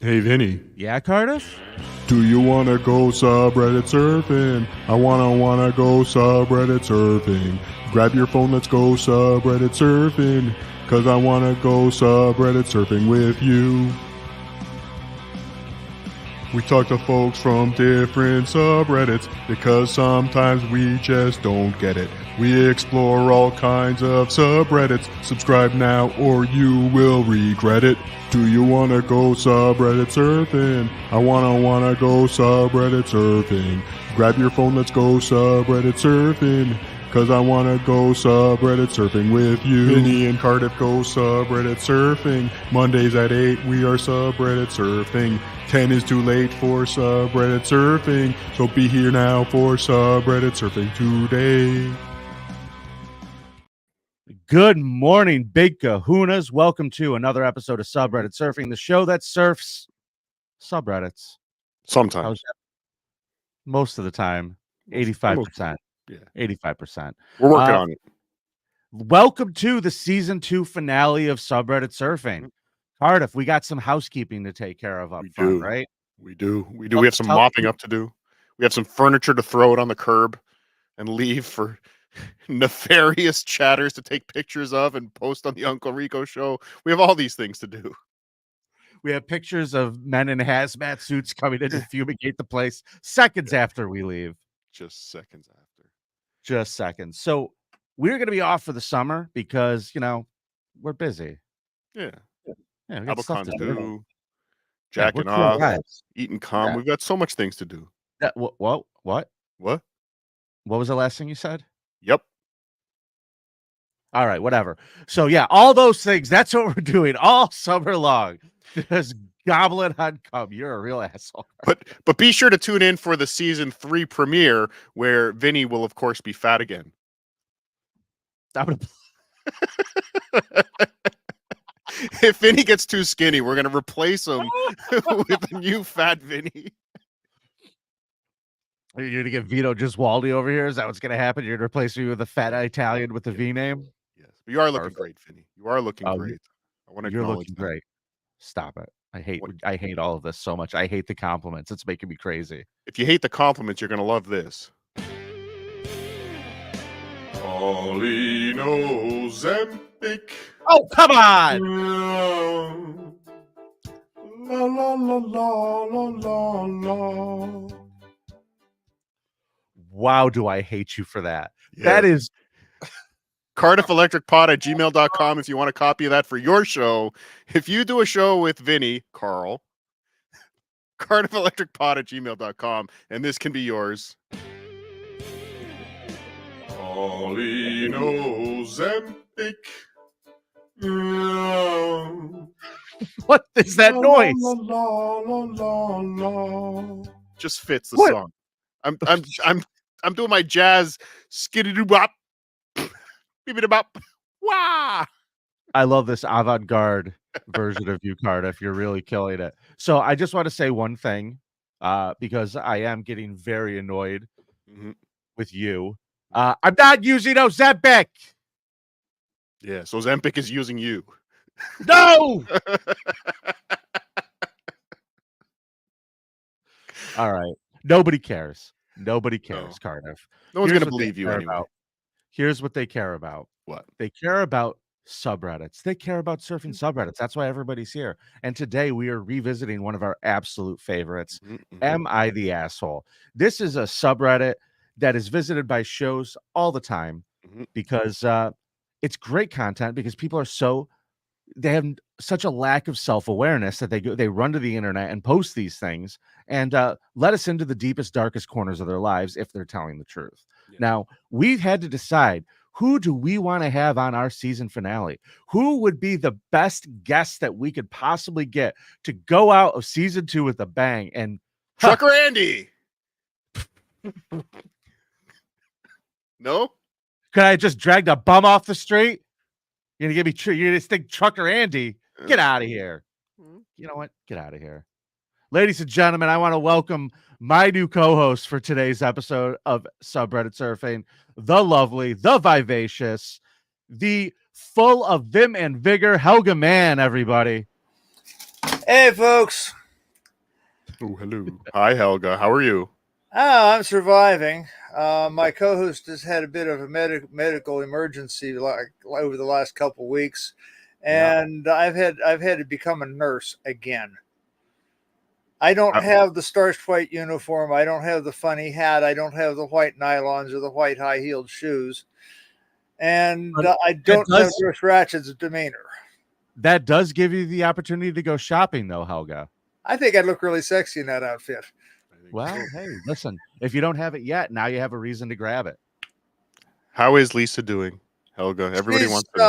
Hey, Vinny. Yeah, Cardiff? Do you want to go subreddit surfing? I wanna go subreddit surfing. Grab your phone, let's go subreddit surfing. Cause I wanna go subreddit surfing with you. We talk to folks from different subreddits because sometimes we just don't get it. We explore all kinds of subreddits. Subscribe now or you will regret it. Do you want to go subreddit surfing? I wanna go subreddit surfing. Grab your phone, let's go subreddit surfing. Cause I wanna go subreddit surfing with you. Vinny and Cardiff go subreddit surfing. Mondays at 8 we are subreddit surfing. 10 is too late for subreddit surfing. So be here now for subreddit surfing today. Good morning, big kahunas. Welcome to another episode of Subreddit Surfing, the show that surfs subreddits. Sometimes. Most of the time. 85%. Yeah. 85%. We're working on it. Welcome to the season 2 finale of Subreddit Surfing. Cardiff, we got some housekeeping to take care of up front, right? We do. We have some mopping up to do. We have some furniture to throw it on the curb and leave for nefarious chatters to take pictures of and post on the Uncle Rico show. We have all these things to do. We have pictures of men in hazmat suits coming in to fumigate the place seconds after we leave. Just seconds after. Just seconds. So we're going to be off for the summer because, we're busy. Yeah. Yeah, we got stuff to do. Jacking off, eating cum. Yeah. We've got so much things to do. What? What? What was the last thing you said? Yep. All right, whatever. So yeah, all those things. That's what we're doing all summer long. Just gobbling on cum. You're a real asshole. But be sure to tune in for the season 3 premiere where Vinny will of course be fat again. If Vinny gets too skinny, we're going to replace him with a new fat Vinny. You're going to get Vito Giswaldi over here? Is that what's going to happen? You're going to replace me with a fat Italian with a V name? Yes. But you are looking great, Vinny. You are looking great. I want to You're looking great. Stop it. I hate all of this so much. I hate the compliments. It's making me crazy. If you hate the compliments, you're going to love this. Paulino Zempic. Oh, come on! La la la la la la la. Wow, do I hate you for that? Yeah. That is CardiffElectricPod@gmail.com if you want a copy of that for your show. If you do a show with Vinny, Carl, CardiffElectricPod@gmail.com, and this can be yours. Paulino Zempic. What is that noise? Just fits the song. I'm doing my jazz skiddy-doo-bop. Beep-a-bop. Wah! I love this avant-garde version of you, Cardiff. You're really killing it. So I just want to say one thing, because I am getting very annoyed with you. I'm not using Ozempic. Yeah, so Ozempic is using you. No! All right. Nobody cares. Nobody cares, Cardiff. No one's going to believe you anyway. Here's what they care about. What? They care about subreddits. They care about surfing subreddits. That's why everybody's here. And today we are revisiting one of our absolute favorites, Am I the Asshole? This is a subreddit that is visited by shows all the time because it's great content because people are they have such a lack of self-awareness that they run to the internet and post these things and let us into the deepest, darkest corners of their lives if they're telling the truth. Yeah. Now, we've had to decide, who do we want to have on our season finale? Who would be the best guest that we could possibly get to go out of season 2 with a bang? And Trucker Andy. No? Could I just drag a bum off the street? You're gonna give me you're gonna think Trucker Andy? Get out of here. You know what? Get out of here. Ladies and gentlemen, I want to welcome my new co-host for today's episode of Subreddit Surfing, the lovely, the vivacious, the full of vim and vigor, Helga Mann, everybody. Hey, folks. Oh, hello. Hi, Helga. How are you? Oh, I'm surviving. My co-host has had a bit of a medical emergency over the last couple weeks, and I've had to become a nurse again. I don't have the starched white uniform. I don't have the funny hat. I don't have the white nylons or the white high-heeled shoes, and I don't have Nurse Ratchet's demeanor. That does give you the opportunity to go shopping, though, Helga. I think I'd look really sexy in that outfit. Well, hey, listen, if you don't have it yet, now you have a reason to grab it. How is Lisa doing, Helga? Everybody wants to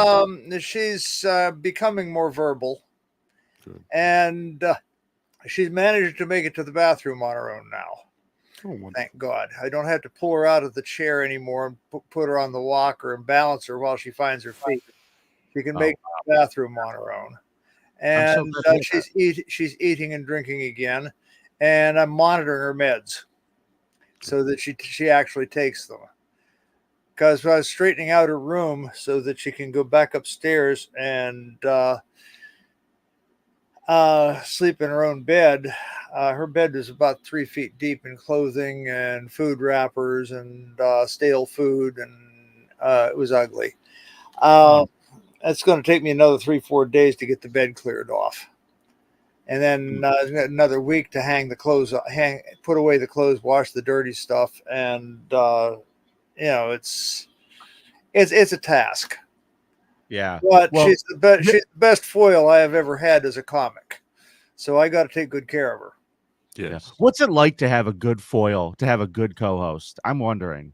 know. She's becoming more verbal. Good. And she's managed to make it to the bathroom on her own now. Oh, thank God. I don't have to pull her out of the chair anymore and put her on the walker and balance her while she finds her feet. She can make the bathroom on her own. And she's eating and drinking again. And I'm monitoring her meds so that she actually takes them. Because I was straightening out her room so that she can go back upstairs and sleep in her own bed. Her bed was about 3 feet deep in clothing and food wrappers and stale food, and it was ugly. It's going to take me another 3-4 days to get the bed cleared off, and then another week to hang the clothes, put away the clothes, wash the dirty stuff, and it's a task. Yeah, but she's the best foil I have ever had as a comic, so I got to take good care of her. Yes. What's it like to have a good foil, to have a good co-host? I'm wondering.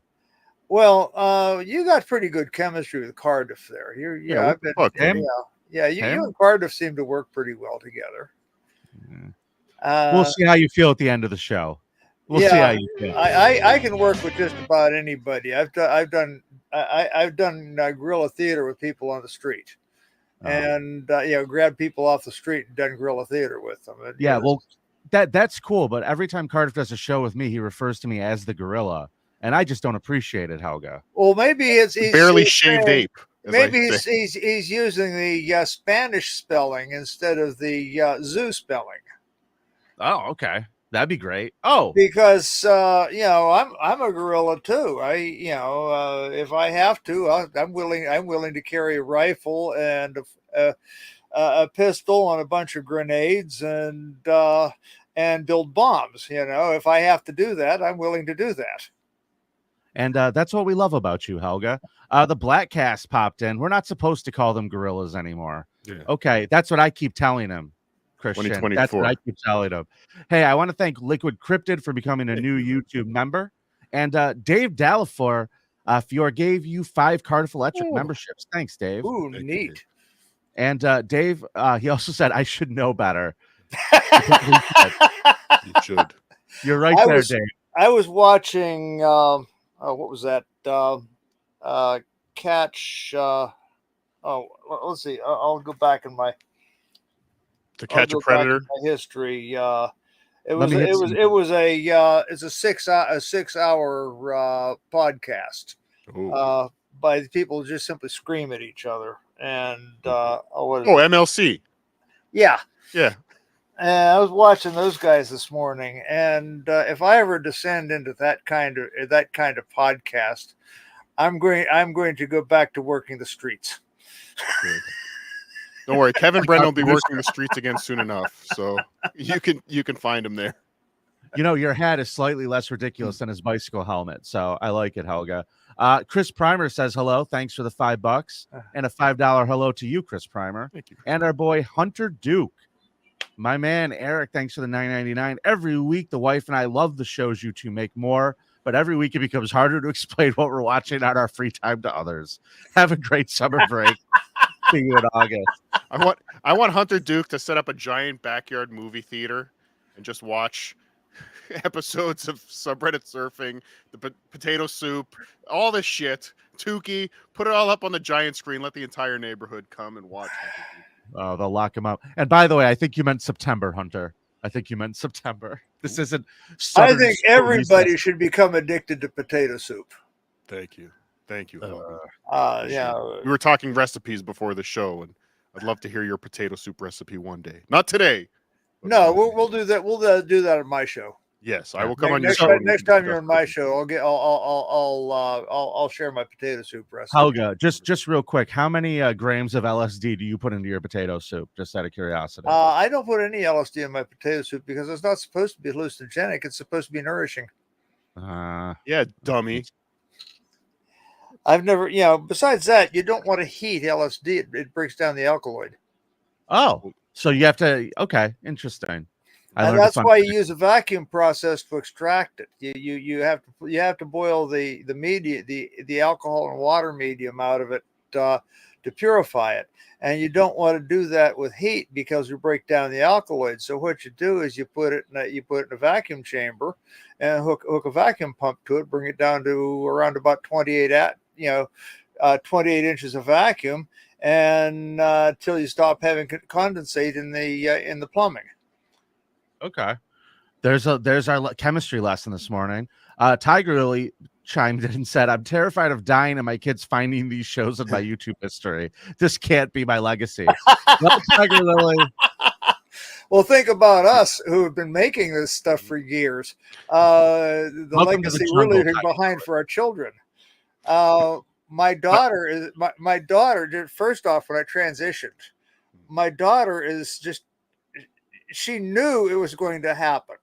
Well, you got pretty good chemistry with Cardiff there. You and Cardiff seem to work pretty well together. We'll see how you feel at the end of the show. We'll see how you feel. I can work with just about anybody. I've done guerrilla theater with people on the street, and grab people off the street and done guerrilla theater with them. And, that's cool. But every time Cardiff does a show with me, he refers to me as the gorilla, and I just don't appreciate it, Helga. Well, maybe he's barely shaved ape. Maybe he's using the Spanish spelling instead of the zoo spelling. Oh, okay. That'd be great. Oh, because I'm a gorilla too. If I have to, I'm willing to carry a rifle and a pistol and a bunch of grenades and build bombs. If I have to do that, I'm willing to do that. And that's what we love about you, Helga. The Black Cast popped in. We're not supposed to call them gorillas anymore. Yeah. Okay, that's what I keep telling him. Christian. That's what I keep telling him. Hey, I want to thank Liquid Cryptid for becoming a new YouTube member. And Dave Dallafor, Fior gave you 5 Cardiff Electric memberships. Thanks, Dave. Ooh, neat. And Dave, he also said, I should know better. You should. You're right there, Dave. I was watching, what was that? Catch. Let's see. I'll go back in my. To Catch a Predator. My history. It's a 6 hour podcast by people who just simply scream at each other and MLC. Yeah. And I was watching those guys this morning, and if I ever descend into that kind of podcast, I'm going to go back to working the streets. Good. Don't worry, Kevin Brennan will be working the streets again soon enough, so you can find him there. Your hat is slightly less ridiculous than his bicycle helmet, so I like it, Helga. Chris Primer says hello. Thanks for the $5 and a $5 hello to you, Chris Primer. Thank you. And our boy Hunter Duke, my man Eric. Thanks for the $9.99 every week. The wife and I love the shows you two make more, but every week it becomes harder to explain what we're watching on our free time to others. Have a great summer break. See you in August. I want Hunter Duke to set up a giant backyard movie theater and just watch episodes of Subreddit Surfing, the potato soup, all this shit, Tukey, put it all up on the giant screen, let the entire neighborhood come and watch. Oh, they'll lock him up. And by the way, I think you meant September, Hunter. I think you meant September. This isn't. I think everybody should become addicted to potato soup. Thank you. We were talking recipes before the show, and I'd love to hear your potato soup recipe one day. Not today, No, we'll do that. We'll do that at my show. Yes, I will come on your Next show. Next time you're on my show, I'll share my potato soup recipe. Helga, just real quick, how many grams of LSD do you put into your potato soup? Just out of curiosity. I don't put any LSD in my potato soup because it's not supposed to be hallucinogenic. It's supposed to be nourishing. Yeah, dummy. I've never, besides that, you don't want to heat LSD. It breaks down the alkaloid. Oh, so you have to. Okay, interesting. And that's why you use a vacuum process to extract it. You have to boil the media, the alcohol and water medium out of it to purify it. And you don't want to do that with heat because you break down the alkaloid. So what you do is you put it in a vacuum chamber and hook a vacuum pump to it, bring it down to around about 28 inches of vacuum, and till you stop having condensate in the plumbing. Okay. There's our chemistry lesson this morning. Tiger Lily chimed in and said, "I'm terrified of dying and my kids finding these shows in my YouTube history. This can't be my legacy." Well, Tiger Lily. Well, think about us who have been making this stuff for years. The legacy we're leaving behind for our children. My daughter is my daughter. First off, when I transitioned, my daughter is just. She knew it was going to happen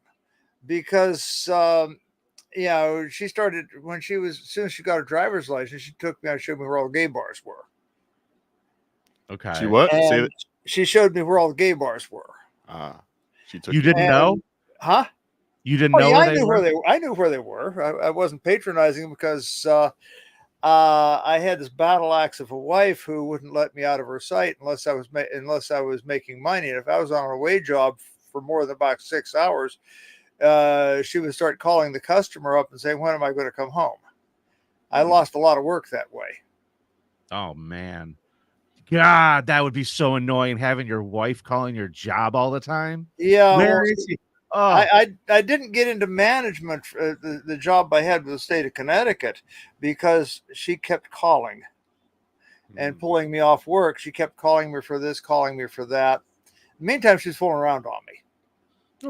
because, she started as soon as she got her driver's license, she took me and showed me where all the gay bars were. Okay. She what? And she showed me where all the gay bars were. She took. You didn't know? Huh? You didn't know? Yeah, I knew where they were. I wasn't patronizing them because I had this battle axe of a wife who wouldn't let me out of her sight unless I was making money. And if I was on a away job for more than about 6 hours, she would start calling the customer up and saying, "When am I going to come home?" I lost a lot of work that way. Oh man, God, that would be so annoying having your wife calling your job all the time. Yeah, where is he? Oh. I didn't get into management, the job I had with the state of Connecticut, because she kept calling and pulling me off work. She kept calling me for this, calling me for that. In the meantime, she's fooling around on me.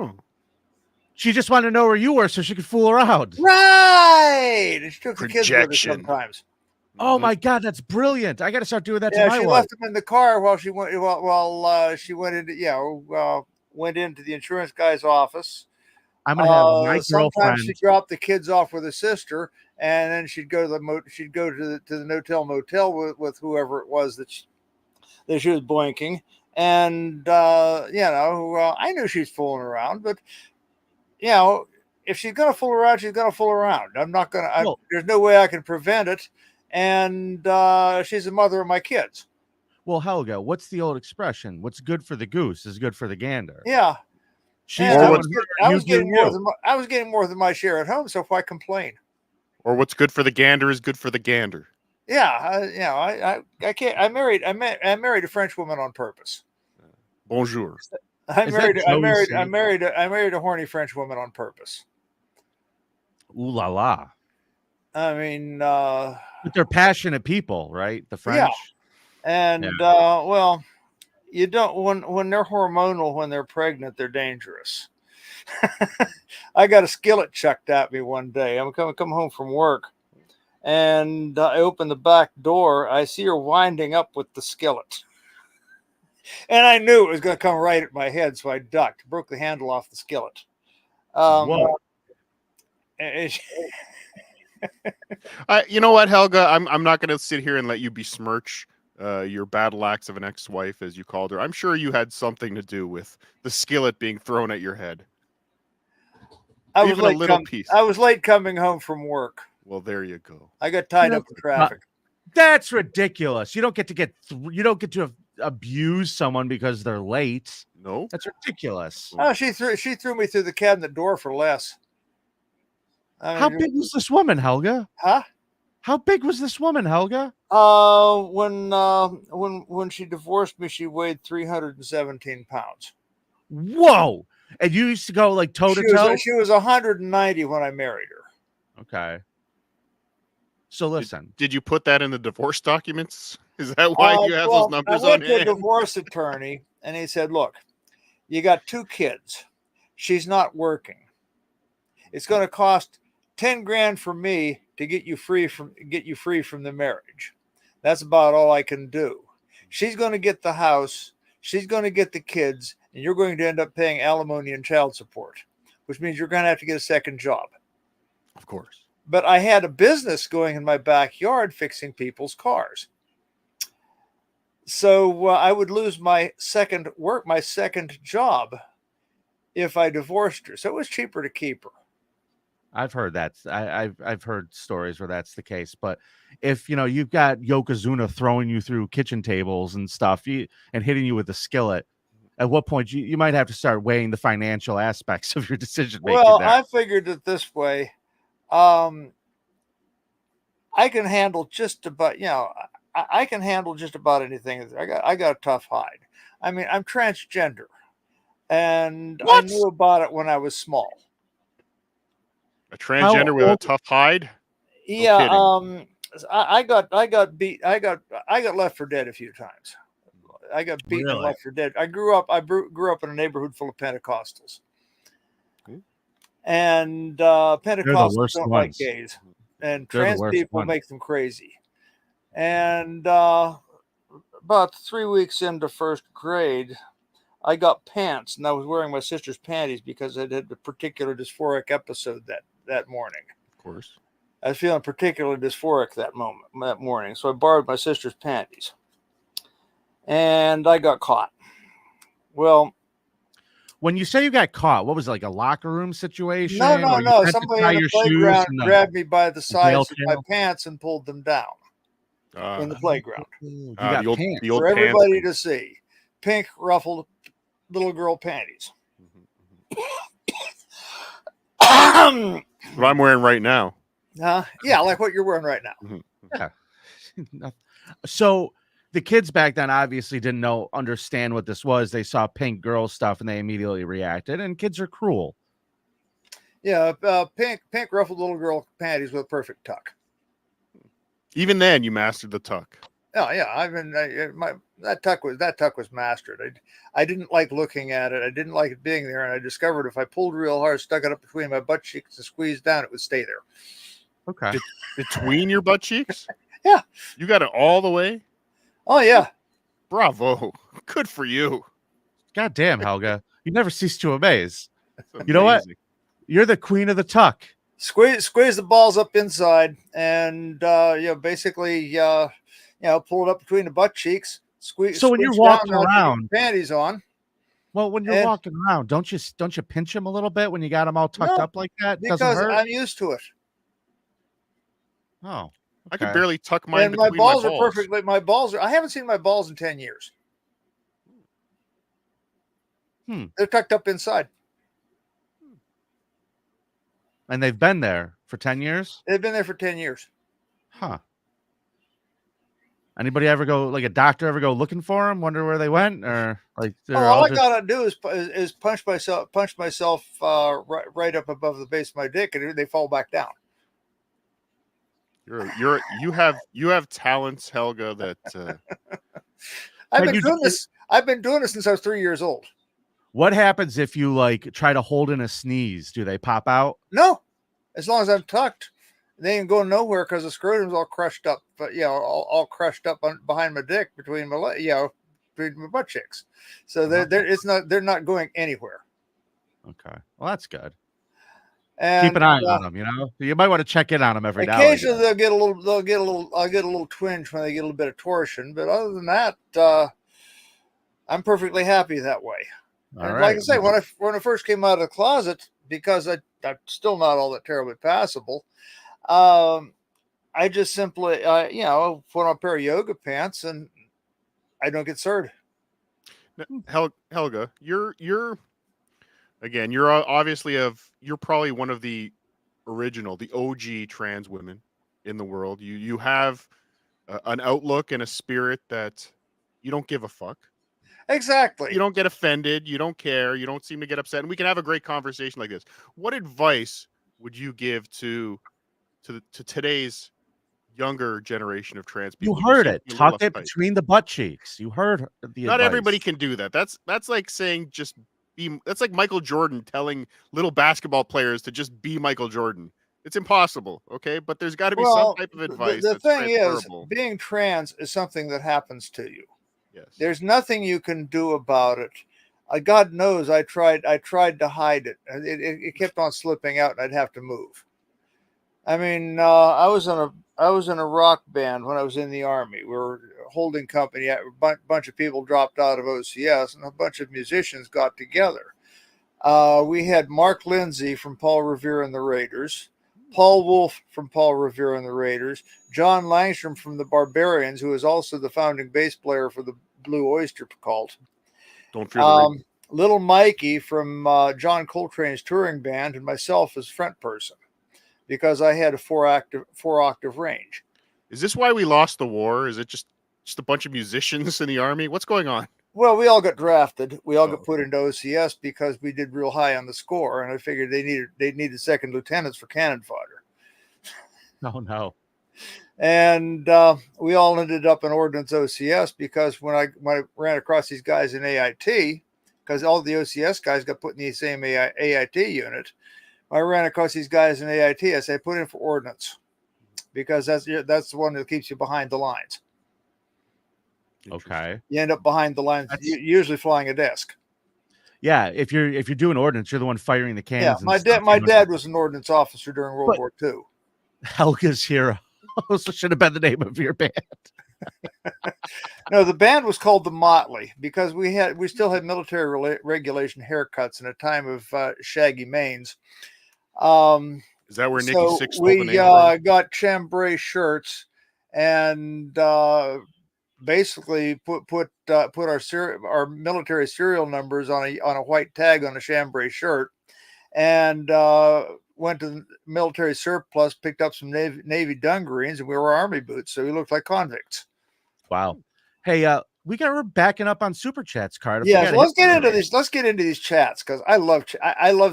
Oh. She just wanted to know where you were so she could fool around. Right. And she took the kids with her sometimes. Oh my God, that's brilliant! I got to start doing that. Yeah, to my she wife. left them in the car while she went. She went into went into the insurance guy's office. I'm gonna have my sometimes girlfriend. She dropped the kids off with her sister, and then she'd go to the no-tell motel with whoever it was that she was boinking. And I knew she's fooling around, but if she's gonna fool around, she's gonna fool around. I'm not gonna. There's no way I can prevent it. And she's the mother of my kids. Well, Helga, what's the old expression? What's good for the goose is good for the gander. Yeah. I was getting more than my share at home, so why complain? Or what's good for the gander is good for the gander. Yeah, I can't. I married a French woman on purpose. Bonjour. I married a horny French woman on purpose. Ooh la la. I mean, but they're passionate people, right? The French. Yeah. And you don't when they're hormonal, when they're pregnant, they're dangerous. I got a skillet chucked at me one day. I'm come home from work, and I open the back door. I see her winding up with the skillet, and I knew it was going to come right at my head, so I ducked, broke the handle off the skillet. Whoa. You know what, Helga? I'm not going to sit here and let you besmirch your battle axe of an ex-wife, as you called her. I'm sure you had something to do with the skillet being thrown at your head. I was late coming home from work. Well, there you go. I got tied up in traffic. That's ridiculous. You don't get to abuse someone because they're late. No, that's ridiculous. Oh, she threw me through the cabinet door for less. How big was this woman, Helga? Huh? How big was this woman, Helga? When she divorced me, she weighed 317 pounds. Whoa! And you used to go like toe to toe? She was 190 when I married her. Okay. So listen. Did you put that in the divorce documents? Is that why you have those numbers on hand? I went to a divorce attorney, and he said, "Look, You got 2 kids. She's not working. It's going to cost 10 grand for me to get you free from the marriage. That's about all I can do. She's going to get the house. She's going to get the kids, and you're going to end up paying alimony and child support, which means you're going to have to get a second job. Of course. But I had a business going in my backyard fixing people's cars. So I would lose my second job if I divorced her. So it was cheaper to keep her. I've heard that. I've heard stories where that's the case. But if you've got Yokozuna throwing you through kitchen tables and stuff, and hitting you with a skillet, at what point you might have to start weighing the financial aspects of your decision making. Well, I figured it this way. I can handle just about I can handle just about anything. I got a tough hide. I mean, I'm transgender, and What? I knew about it when I was small. A transgender with a tough hide? Yeah, I got left for dead a few times. I got beaten and left for dead. I grew up in a neighborhood full of Pentecostals. And Pentecostals don't like gays, and trans people make them crazy. And about 3 weeks into first grade, I got pants, and I was wearing my sister's panties because I had a particular dysphoric episode that morning. Of course. I was feeling particularly dysphoric that morning, so I borrowed my sister's panties. And I got caught. Well, when you say you got caught, what was it, like a locker room situation? No. Somebody in the playground grabbed me by the sides of my pants and pulled them down in the playground. You got the pants for everybody to see. Pink ruffled little girl panties. What I'm wearing right now. Yeah, like what you're wearing right now. Yeah. So the kids back then obviously didn't understand what this was. They saw pink girl stuff and they immediately reacted. And kids are cruel. Yeah, pink ruffled little girl panties with a perfect tuck. Even then, you mastered the tuck. Oh yeah, that tuck was mastered. I didn't like looking at it. I didn't like it being there, and I discovered if I pulled real hard, stuck it up between my butt cheeks and squeezed down, it would stay there. Okay. Between your butt cheeks? Yeah. You got it all the way? Oh yeah. Bravo. Good for you. God damn, Helga. You never cease to amaze. You know what? You're the queen of the tuck. Squeeze the balls up inside, and basically pull it up between the butt cheeks. Squeeze. So when you're walking around, panties on. Well, when you're walking around, don't you pinch them a little bit when you got them all tucked up like that? Because I'm used to it. Oh, okay. I could barely tuck mine. And my balls are perfectly. I haven't seen my balls in 10 years. They're tucked up inside. And they've been there for 10 years? They've been there for 10 years. Huh. Anybody ever go, like a doctor ever go looking for them, wonder where they went? Or like all I gotta do is punch myself right up above the base of my dick, and they fall back down. You have talents, Helga, that I've been doing this since I was 3 years old. What happens if you like try to hold in a sneeze? Do they pop out? No, as long as I'm tucked, they ain't going nowhere because the scrotum's all crushed up. But all crushed up behind my dick between my between my butt cheeks. So they're not going anywhere. Okay, well that's good. And keep an eye on them. You might want to check in on them every now and then. Occasionally I'll get a little twinge when they get a little bit of torsion. But other than that, I'm perfectly happy that way. And like I say, when I first came out of the closet, because I'm still not all that terribly passable, I just simply, put on a pair of yoga pants and I don't get served. Helga, you're obviously you're probably one of the original, the OG trans women in the world. You have an outlook and a spirit that you don't give a fuck. Exactly. You don't get offended. You don't care. You don't seem to get upset. And we can have a great conversation like this. What advice would you give to today's younger generation of trans people? You heard it. Tuck it between the butt cheeks. You heard the Not advice. everybody can do that. That's like saying just be. That's like Michael Jordan telling little basketball players to just be Michael Jordan. It's impossible, okay? But there's got to be some type of advice the that's thing is, transferable. being trans is something that happens to you. Yes. There's nothing you can do about it. God knows I tried to hide it. It kept on slipping out, and I'd have to move. I mean, I was in a rock band when I was in the Army. We were holding company. A bunch of people dropped out of OCS, and a bunch of musicians got together. We had Mark Lindsay from Paul Revere and the Raiders, Paul Wolf from Paul Revere and the Raiders, John Langstrom from the Barbarians, who is also the founding bass player for the Blue Oyster Cult. Don't fear the Little Mikey from John Coltrane's touring band, and myself as front person, because I had a four octave range. Is this why we lost the war? Is it just a bunch of musicians in the Army? What's going on? Well, we all got drafted. We all got put into OCS because we did real high on the score, and I figured they needed second lieutenants for cannon fodder. Oh no! And we all ended up in Ordnance OCS because when I ran across these guys in AIT, because all the OCS guys got put in the same AIT unit, I ran across these guys in AIT. I said, put in for Ordnance, because that's the one that keeps you behind the lines. Okay. You end up behind the lines, usually flying a desk. Yeah, if you're doing ordnance, you're the one firing the cans. Yeah, my dad was an ordnance officer during World War II. Helga's Hero also should have been the name of your band. No, the band was called the Motley because we still had military regulation haircuts in a time of shaggy manes. Is that where Nikki Sixx stole the name? We got chambray shirts and basically put our military serial numbers on a white tag on a chambray shirt, and went to the military surplus, picked up some Navy dungarees, and we were Army boots, so we looked like convicts. Wow. Hey, we're backing up on super chats, Cardiff. Yeah, so let's get into these. Let's get into these chats because I love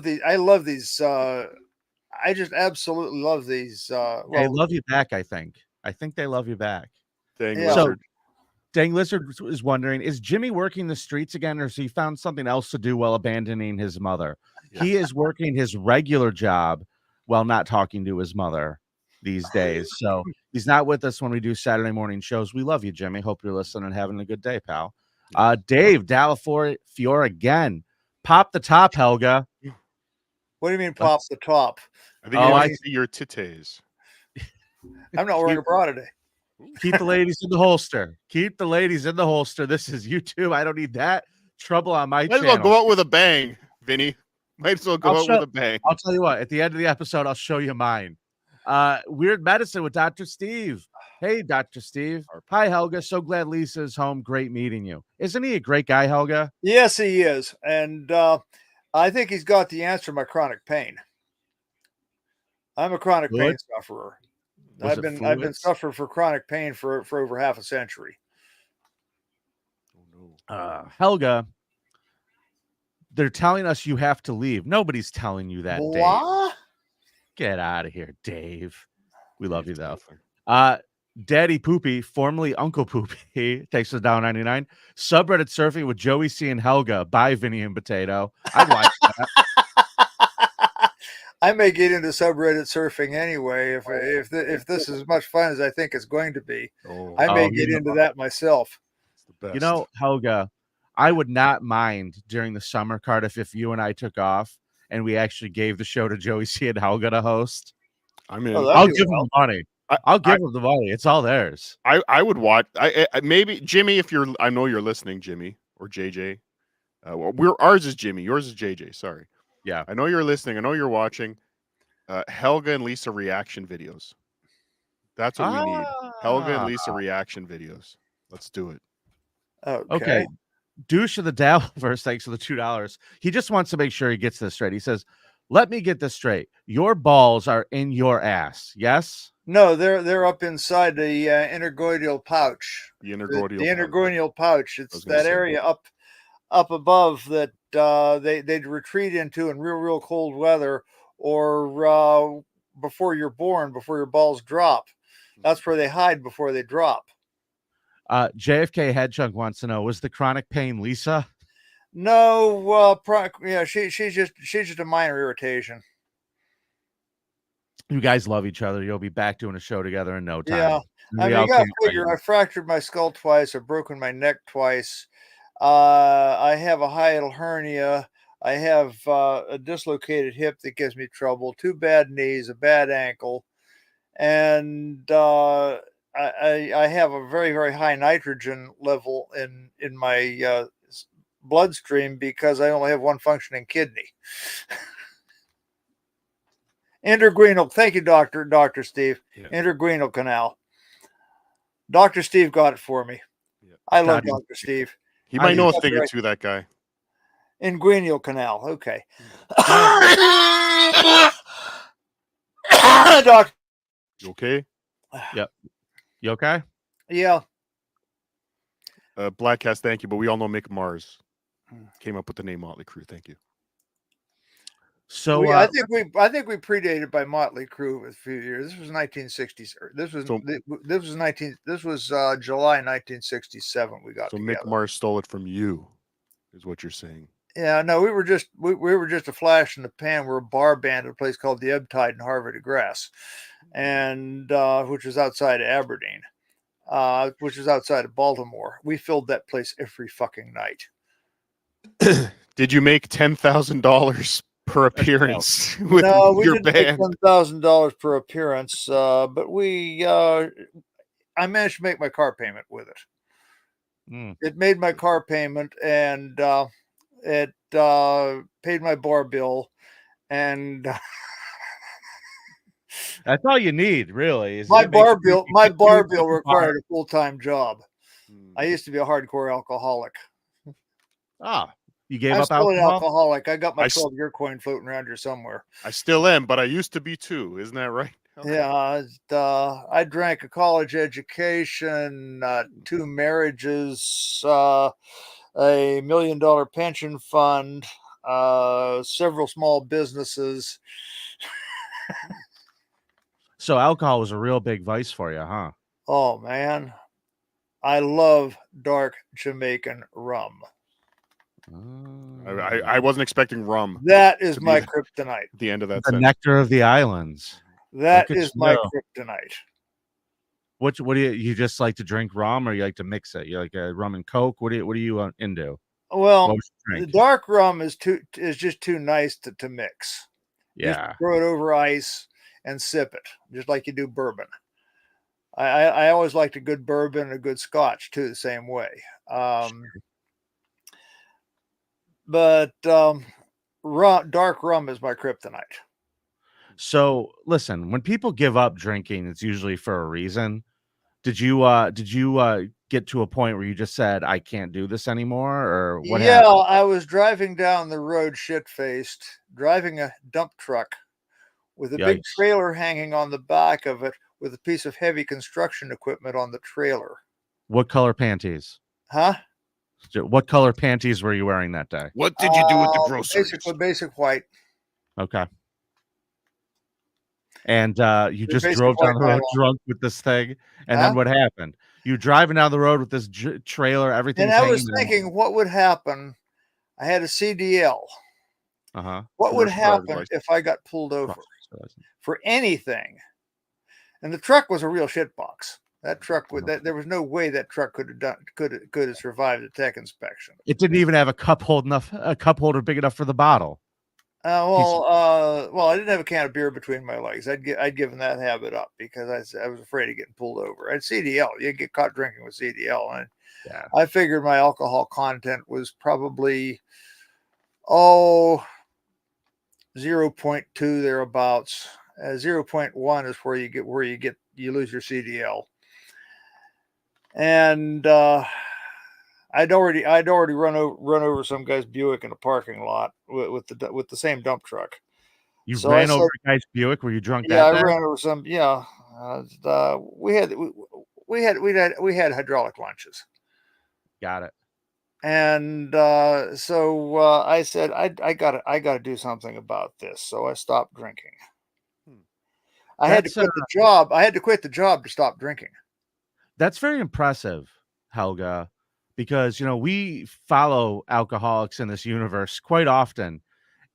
these. I love these. I just absolutely love these. They love you back. I think they love you back. Dang Yeah. Lizard. Dang Lizard is wondering, is Jimmy working the streets again, or has he found something else to do while abandoning his mother? Yeah. He is working his regular job while not talking to his mother these days. So he's not with us when we do Saturday morning shows. We love you, Jimmy. Hope you're listening and having a good day, pal. Dave Fiore again. Pop the top, Helga. What do you mean pop the top? I think I see your titties. I'm not wearing a bra today. Keep the ladies in the holster. Keep the ladies in the holster. This is YouTube. I don't need that trouble on my channel. Might as well go out with a bang, Vinny. Might as well go out with a bang. I'll tell you what. At the end of the episode, I'll show you mine. Weird Medicine with Dr. Steve. Hey, Dr. Steve. Hi, Helga. So glad Lisa's home. Great meeting you. Isn't he a great guy, Helga? Yes, he is. And I think he's got the answer to my chronic pain. I'm a chronic pain sufferer. I've been suffering for chronic pain for over half a century. Helga, they're telling us you have to leave. Nobody's telling you that, Blah? Dave. Get out of here, Dave. We love you, though. Daddy Poopy, formerly Uncle Poopy, takes us down 99. Subreddit Surfing with Joey C. and Helga. Bye, Vinny and Potato. I'd watch that. I may get into subreddit surfing anyway if this is as much fun as I think it's going to be. I may get into that myself. You know, Helga, I would not mind during the summer, Cardiff, if you and I took off and we actually gave the show to Joey C. and Helga to host. I mean, I'll give them the money. I'll give them the money. It's all theirs. I would watch. I maybe Jimmy, if you're, I know you're listening, Jimmy or JJ. Ours is Jimmy. Yours is JJ. Sorry. Yeah, I know you're listening. I know you're watching. Helga and Lisa reaction videos. That's what we need. Helga and Lisa reaction videos. Let's do it. Okay. Douche of the Dabbleverse, thanks for the $2. He just wants to make sure he gets this straight. He says, "Let me get this straight. Your balls are in your ass, yes?" No, they're up inside the intergoidal pouch. The intergoidal. The intergoidal pouch. It's that area up above that they'd retreat into in real cold weather, or before you're born, before your balls drop. That's where they hide before they drop. JFK Headchunk wants to know, was the chronic pain Lisa? No, yeah, she's just a minor irritation. You guys love each other. You'll be back doing a show together in no time. Yeah, I mean, you gotta figure, I fractured my skull twice. I've broken my neck twice. I have a hiatal hernia. I have a dislocated hip that gives me trouble. 2 bad knees, a bad ankle, and I have a very, very high nitrogen level in my bloodstream because I only have one functioning kidney. Intrarenal, thank you, Dr. Steve. Yeah. Intrarenal canal. Dr. Steve got it for me. Yeah. I love Dr. Steve. He might know a thing or two, that guy. Inguinal canal. Okay. Doc. You okay? Yep. You okay? Yeah. Blackcast, thank you. But we all know Mick Mars came up with the name Motley Crue. Thank you. So I think we predated by Motley Crue with a few years. This was 1960s. This was July 1967. We got together. Mick Mars stole it from you, is what you're saying. Yeah, no, we were just a flash in the pan. We're a bar band at a place called the Ebb Tide in Harvard of Grass, and which was outside of Aberdeen, which is outside of Baltimore. We filled that place every fucking night. Did you make $10,000 per appearance with your band? $10,000 per appearance, but I managed to make my car payment with it. It made my car payment, and it paid my bar bill, and that's all you need, really. My bar bill required a full-time job. I used to be a hardcore alcoholic. You gave I'm up still alcohol? an alcoholic. I got my 12-year coin floating around here somewhere. I still am, but I used to be too. Isn't that right? Okay. Yeah, I drank a college education, 2 marriages, a $1 million pension fund, several small businesses. So alcohol was a real big vice for you, huh? Oh, man. I love dark Jamaican rum. I wasn't expecting rum. That is my kryptonite. The end of that. The nectar of the islands. That is my kryptonite. What do you just like to drink rum, or you like to mix it? You like rum and Coke? What are you into? Well, the dark rum is just too nice to mix. Yeah. Just throw it over ice and sip it, just like you do bourbon. I always liked a good bourbon and a good scotch too, the same way. But dark rum is my kryptonite. So listen, when people give up drinking, it's usually for a reason. Did you get to a point where you just said, I can't do this anymore, or what happened? Yeah, I was driving down the road shit-faced, driving a dump truck with a big trailer hanging on the back of it with a piece of heavy construction equipment on the trailer. What color panties? Huh? What color panties were you wearing that day? What did you do with the groceries? Basic white. Okay. And you just drove down the road drunk with this thing, and then what happened? You driving down the road with this trailer, everything. And I was thinking, what would happen? I had a CDL. What would happen if I got pulled over for anything? And the truck was a real shitbox. That truck there was no way that truck could have survived a tech inspection. It didn't even have a cup holder big enough for the bottle. Well, I didn't have a can of beer between my legs. I'd given that habit up because I was afraid of getting pulled over. At CDL, you get caught drinking with CDL, and I figured my alcohol content was probably 0.2 thereabouts. 0.1 is where you lose your CDL. And I'd already run over some guy's Buick in a parking lot with the same dump truck. You ran over a guy's Buick? Were you drunk? Yeah, I ran over some. Yeah, we had hydraulic lunches. Got it. And so I said I gotta do something about this. So I stopped drinking. I had to quit the job. I had to quit the job to stop drinking. That's very impressive, Helga, because, you know, we follow alcoholics in this universe quite often.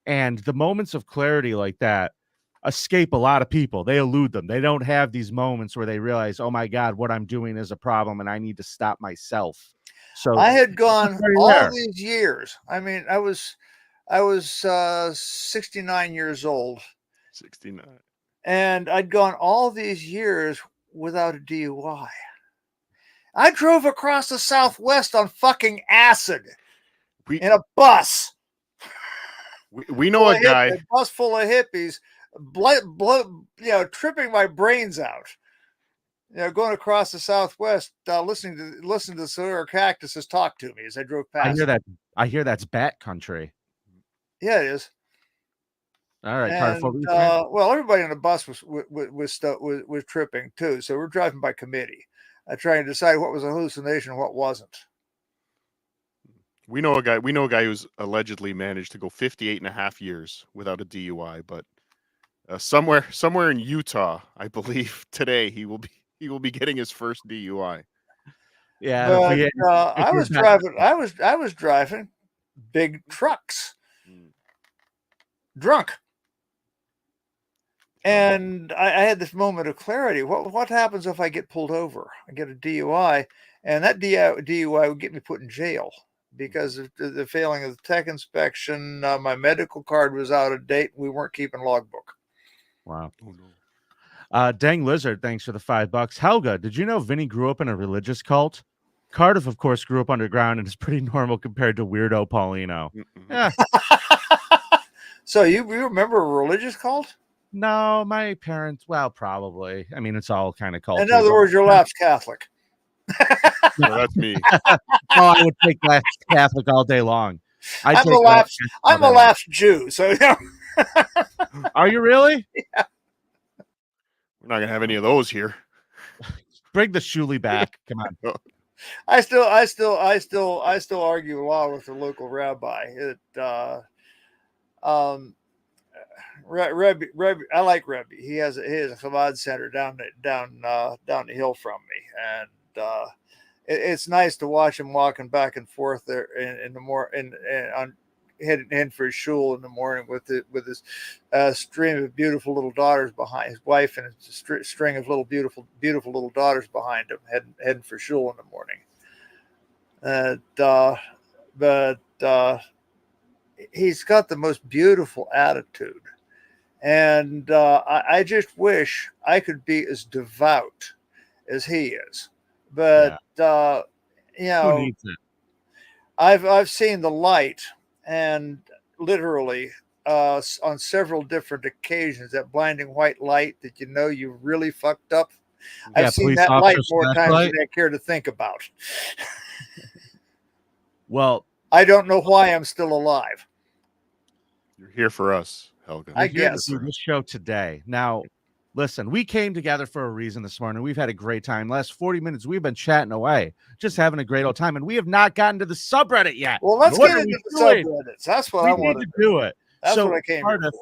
And the moments of clarity like that escape a lot of people. They elude them. They don't have these moments where they realize, oh my God, what I'm doing is a problem and I need to stop myself. So I had gone very all rare. these years. I mean, I was 69 years old, 69. and I'd gone all these years without a DUI. I drove across the Southwest on fucking acid We in a bus. we know a guy. A bus full of hippies, tripping my brains out. You know, going across the Southwest, listening to the Solar Cactuses talk to me as I drove past. I hear that's bat country. Yeah, it is. All right, And, Cardiff. well, everybody on the bus was tripping too. So we're driving by committee, trying to decide what was a hallucination and what wasn't. We know a guy who's allegedly managed to go 58 and a half years without a DUI, but somewhere in Utah, I believe today he will be getting his first DUI. Yeah, but I was driving big trucks, drunk. And I had this moment of clarity. What happens if I get pulled over? I get a DUI, and that DUI would get me put in jail because of the failing of the tech inspection. My medical card was out of date. We weren't keeping logbook. Wow. Oh, no. Dang Lizard, thanks for the $5. Helga, did you know Vinnie grew up in a religious cult? Cardiff, of course, grew up underground and is pretty normal compared to weirdo Paulino. Yeah. So you remember a religious cult? No, my parents, well, probably. I mean, it's all kind of cult. In other words, you're lapsed Catholic. No, that's me. I would take lapsed Catholic all day long. I'm a lapsed Jew. So, you know. Are you really? Yeah. We're not gonna have any of those here. Bring the Shuli back. Come on. I still argue law with the local rabbi. Rebbe, I like Rebbe. He has a Chabad center down the hill from me, and it's nice to watch him walking back and forth there in the heading for his shul in the morning with his stream of beautiful little daughters behind his wife and a string of beautiful little daughters behind him heading for shul in the morning. But he's got the most beautiful attitude. And I just wish I could be as devout as he is. But you know, who needs it? I've seen the light, and literally on several different occasions, that blinding white light that you really fucked up. Yeah, I've seen that light more times than I care to think about. Well, I don't know why I'm still alive. You're here for us, Helga. I guess. Do this show today. Now, listen, we came together for a reason this morning. We've had a great time. Last 40 minutes, we've been chatting away, just having a great old time, and we have not gotten to the subreddit yet. Well, let's get into the subreddits. That's what I want to do. It. That's so, what I came here for.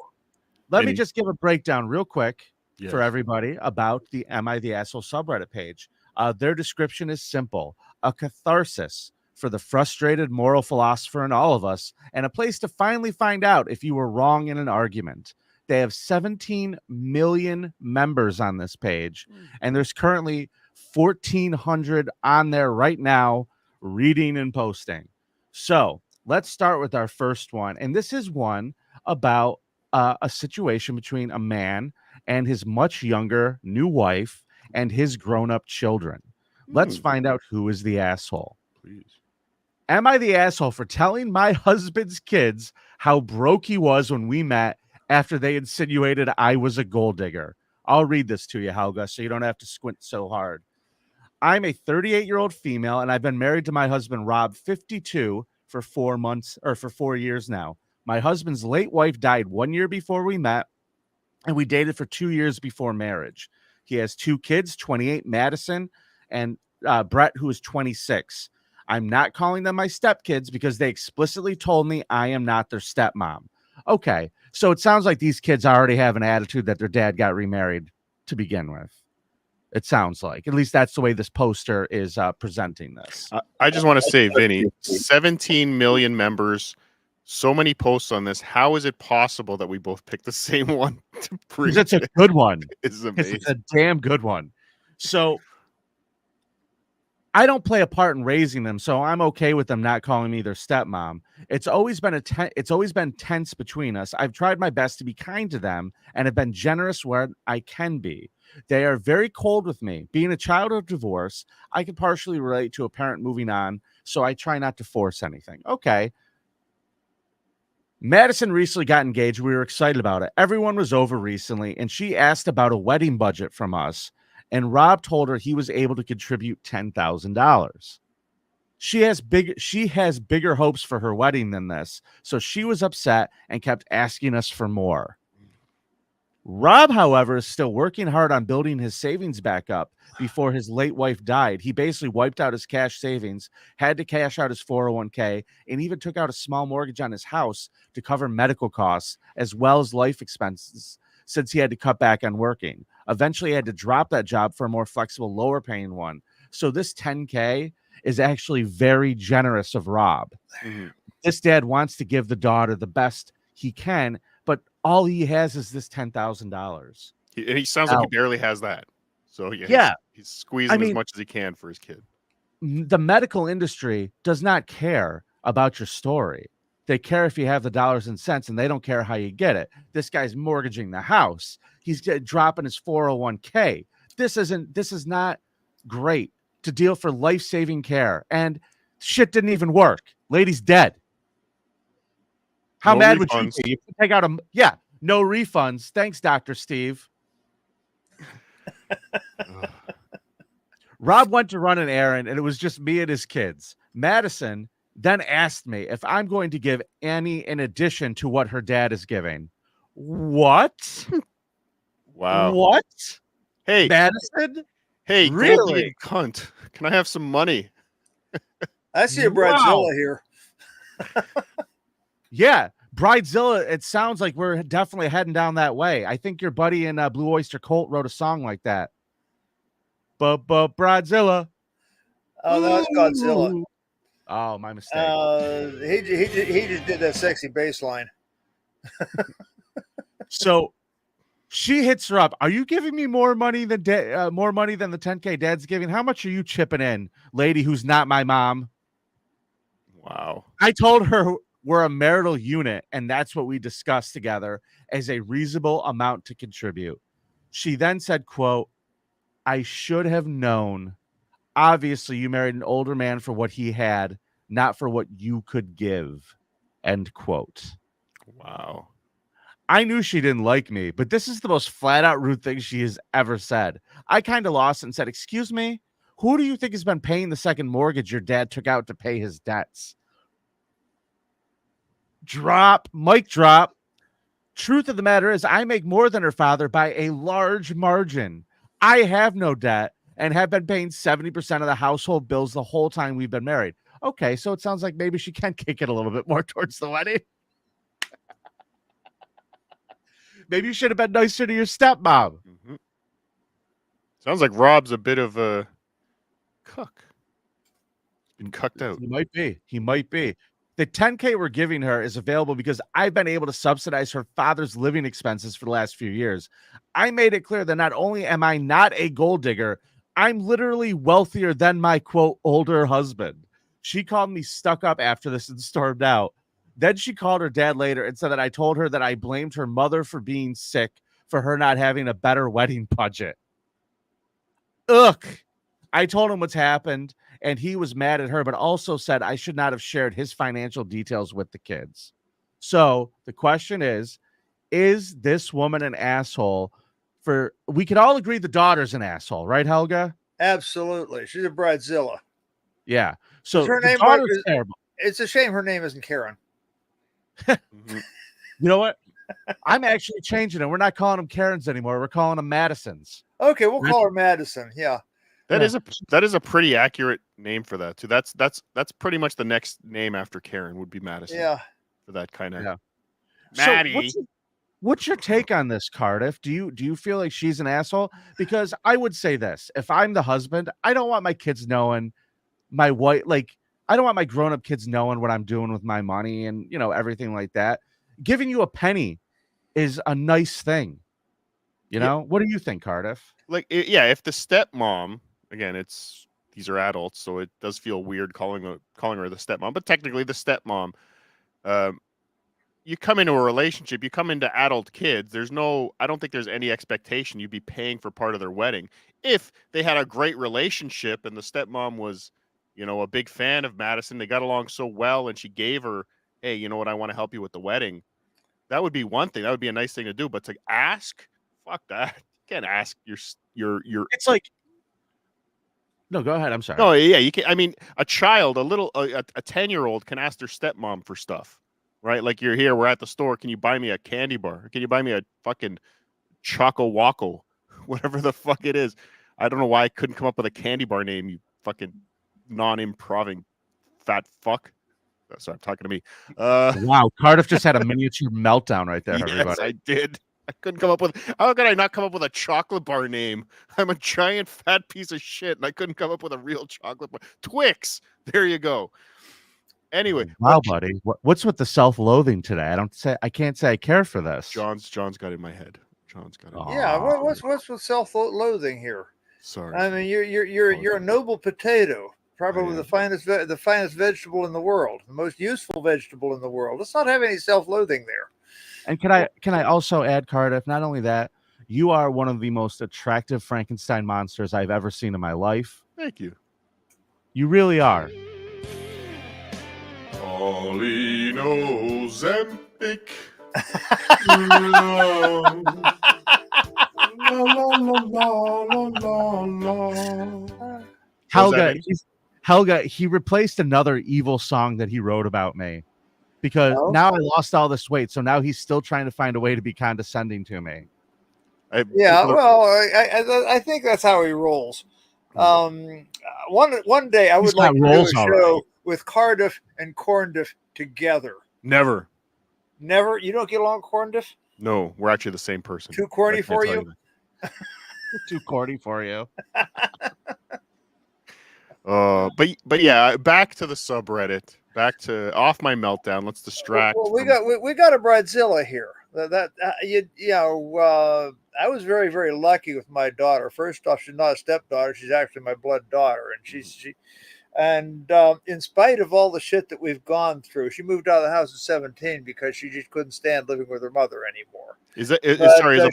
Let me just give a breakdown real quick Yes. for everybody about the Am I the Asshole subreddit page. Their description is simple: a catharsis for the frustrated moral philosopher in all of us, and a place to finally find out if you were wrong in an argument. They have 17 million members on this page, and there's currently 1,400 on there right now reading and posting. So let's start with our first one. And this is one about a situation between a man and his much younger new wife and his grown-up children. Let's find out who is the asshole. Please. Am I the asshole for telling my husband's kids how broke he was when we met after they insinuated I was a gold digger? I'll read this to you, Helga, so you don't have to squint so hard. I'm a 38-year-old female, and I've been married to my husband, Rob, 52, for 4 years now. My husband's late wife died 1 year before we met, and we dated for 2 years before marriage. He has 2 kids, 28, Madison, and Brett, who is 26. I'm not calling them my stepkids because they explicitly told me I am not their stepmom. Okay, so it sounds like these kids already have an attitude that their dad got remarried to begin with. It sounds like. At least that's the way this poster is presenting this. I just want to say, Vinny, 17 million members, so many posts on this. How is it possible that we both picked the same one to bring? It's a good one. It's amazing. It's a damn good one. So I don't play a part in raising them, so I'm okay with them not calling me their stepmom. It's always been tense between us. I've tried my best to be kind to them and have been generous where I can be. They are very cold with me. Being a child of divorce, I can partially relate to a parent moving on, so I try not to force anything. Okay. Madison recently got engaged. We were excited about it. Everyone was over recently, and she asked about a wedding budget from us. And Rob told her he was able to contribute $10,000. She has bigger hopes for her wedding than this, so she was upset and kept asking us for more. Rob, however, is still working hard on building his savings back up before his late wife died. He basically wiped out his cash savings, had to cash out his 401k, and even took out a small mortgage on his house to cover medical costs as well as life expenses, since he had to cut back on working. Eventually, he had to drop that job for a more flexible, lower paying one. So this 10K is actually very generous of Rob. Mm-hmm. This dad wants to give the daughter the best he can, but all he has is this $10,000. He sounds like he barely has that. So yeah. He's squeezing as much as he can for his kid. The medical industry does not care about your story. They care if you have the dollars and cents, and they don't care how you get it. This guy's mortgaging the house. He's dropping his 401k. This is not great to deal for life-saving care. And shit didn't even work. Lady's dead. How mad would you be? You could take out no refunds. Thanks, Dr. Steve. Rob went to run an errand, and it was just me and his kids. Madison then asked me if I'm going to give Annie in addition to what her dad is giving. What? Wow. What? Hey, Madison? Hey, really? Cunt. Can I have some money? I see a Bridezilla here. Yeah, Bridezilla. It sounds like we're definitely heading down that way. I think your buddy in Blue Oyster Cult wrote a song like that. Bridezilla. Oh, no, it's Godzilla. Oh, my mistake. He just did that sexy bass line. So she hits her up. Are you giving me more money than the 10K Dad's giving? How much are you chipping in, lady who's not my mom? Wow. I told her we're a marital unit, and that's what we discussed together as a reasonable amount to contribute. She then said, quote, I should have known. Obviously, you married an older man for what he had, not for what you could give. End quote. Wow. I knew she didn't like me, but this is the most flat out rude thing she has ever said. I kind of lost it and said, excuse me, who do you think has been paying the second mortgage your dad took out to pay his debts? Mic drop. Truth of the matter is I make more than her father by a large margin. I have no debt and have been paying 70% of the household bills the whole time we've been married. Okay, so it sounds like maybe she can kick it a little bit more towards the wedding. Maybe you should have been nicer to your stepmom. Mm-hmm. Sounds like Rob's a bit of a cuck. Been cucked out. He might be. The 10K we're giving her is available because I've been able to subsidize her father's living expenses for the last few years. I made it clear that not only am I not a gold digger, I'm literally wealthier than my, quote, older husband. She called me stuck up after this and stormed out. Then she called her dad later and said that I told her that I blamed her mother for being sick for her not having a better wedding budget. Ugh. I told him what's happened, and he was mad at her, but also said I should not have shared his financial details with the kids. So the question is this woman an asshole? We could all agree the daughter's an asshole, right, Helga? Absolutely. She's a Bridezilla. Yeah. So her the name daughter's terrible. It's a shame her name isn't Karen. You know what? I'm actually changing it. We're not calling them Karens anymore. We're calling them Madisons. Okay, we'll call her Madison. Yeah. That is a pretty accurate name for that too. That's pretty much the next name after Karen would be Madison. Yeah. For that kind of yeah. Maddie. So What's your take on this, Cardiff? Do you feel like she's an asshole? Because I would say this: if I'm the husband, I don't want my kids knowing my wife. Like, I don't want my grown-up kids knowing what I'm doing with my money and everything like that. Giving you a penny is a nice thing. What do you think, Cardiff? Like, if the stepmom, again, these are adults, so it does feel weird calling her the stepmom, but technically the stepmom. You come into a relationship, you come into adult kids. I don't think there's any expectation you'd be paying for part of their wedding. If they had a great relationship and the stepmom was, a big fan of Madison, they got along so well, and she gave her, hey, you know what, I want to help you with the wedding. That would be one thing. That would be a nice thing to do. But to ask, fuck that. You can't ask your. It's like, no, go ahead. I'm sorry. No, yeah, you can. I mean, a child, a 10-year-old can ask their stepmom for stuff. Right? Like, you're here, we're at the store. Can you buy me a candy bar? Can you buy me a fucking Choco Waco? Whatever the fuck it is. I don't know why I couldn't come up with a candy bar name, you fucking non-improving fat fuck. Sorry, I'm talking to me. Wow, Cardiff just had a miniature meltdown right there, yes, everybody. I did. I couldn't come up with. How could I not come up with a chocolate bar name? I'm a giant fat piece of shit, and I couldn't come up with a real chocolate bar. Twix. There you go. Anyway, wow, buddy, what's with the self-loathing today? I can't say I care for this. John's got in my head. John's got it. Yeah, what's with self-loathing here? Sorry. I mean, you're a noble potato, probably the finest vegetable in the world, the most useful vegetable in the world. Let's not have any self-loathing there. And can I also add, Cardiff? Not only that, you are one of the most attractive Frankenstein monsters I've ever seen in my life. Thank you. You really are. Paulino Zempic. Helga, he replaced another evil song that he wrote about me because now I lost all this weight. So now he's still trying to find a way to be condescending to me. I think that's how he rolls. One day I would like to do a show with Cardiff and Corndiff together. Never. You don't get along, Corndiff? No, we're actually the same person. Too corny for you? Too corny for you. But yeah, back to the subreddit. Back to off my meltdown. Let's distract. Well, we got a bridezilla here. I was very, very lucky with my daughter. First off, she's not a stepdaughter; she's actually my blood daughter, and in spite of all the shit that we've gone through, she moved out of the house at 17 because she just couldn't stand living with her mother anymore. Is a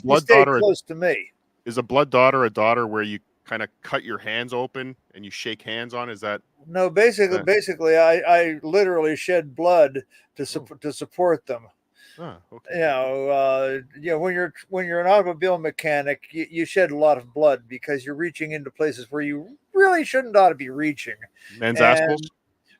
blood daughter close to me? Is a blood daughter a daughter where you kind of cut your hands open and you shake hands on? Is that? No, basically, I literally shed blood to support them. Oh, okay. When you're an automobile mechanic, you shed a lot of blood because you're reaching into places where you really shouldn't ought to be reaching. Men's assholes.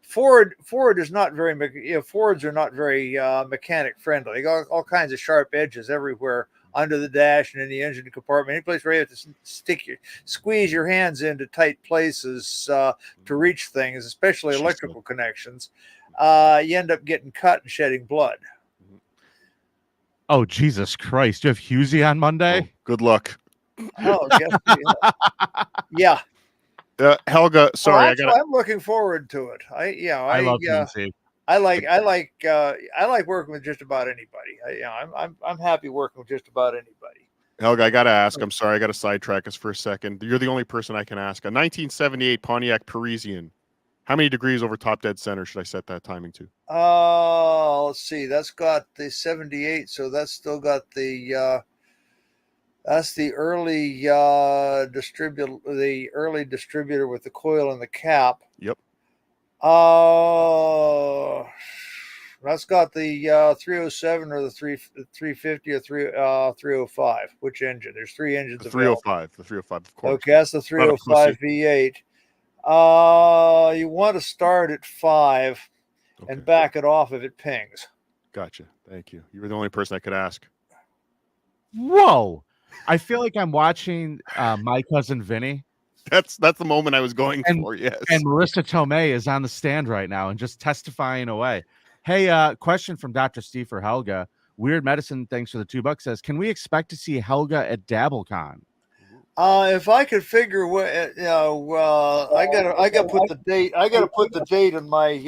Ford is not very. Fords are not very mechanic friendly. They got all kinds of sharp edges everywhere under the dash and in the engine compartment. Any place where you have to squeeze your hands into tight places to reach things, especially electrical connections, you end up getting cut and shedding blood. Oh, Jesus Christ. You have Husey on Monday? Oh, good luck. Oh, yeah. Helga, sorry. I'm looking forward to it. I love Husey. I like working with just about anybody. I'm happy working with just about anybody. Helga, I got to ask. I'm sorry. I got to sidetrack us for a second. You're the only person I can ask. A 1978 Pontiac Parisian. How many degrees over top dead center should I set that timing to? Let's see. That's got the 78, so that's still got the that's the early distributor with the coil and the cap. Yep. That's got the 307 or the 350 or 305. Which engine? There's three engines. The 305. The 305, of course. Okay, that's the 305 V8. You want to start at 5 and back it off if it pings. Gotcha. Thank you. You were the only person I could ask. Whoa. I feel like I'm watching My Cousin Vinny. That's the moment I was going for, yes. And Marissa Tomei is on the stand right now and just testifying away. Hey, question from Dr. Steve for Helga. Weird Medicine, thanks for the $2, says, can we expect to see Helga at DabbleCon? If I could figure what, I gotta put the date. I gotta put the date on my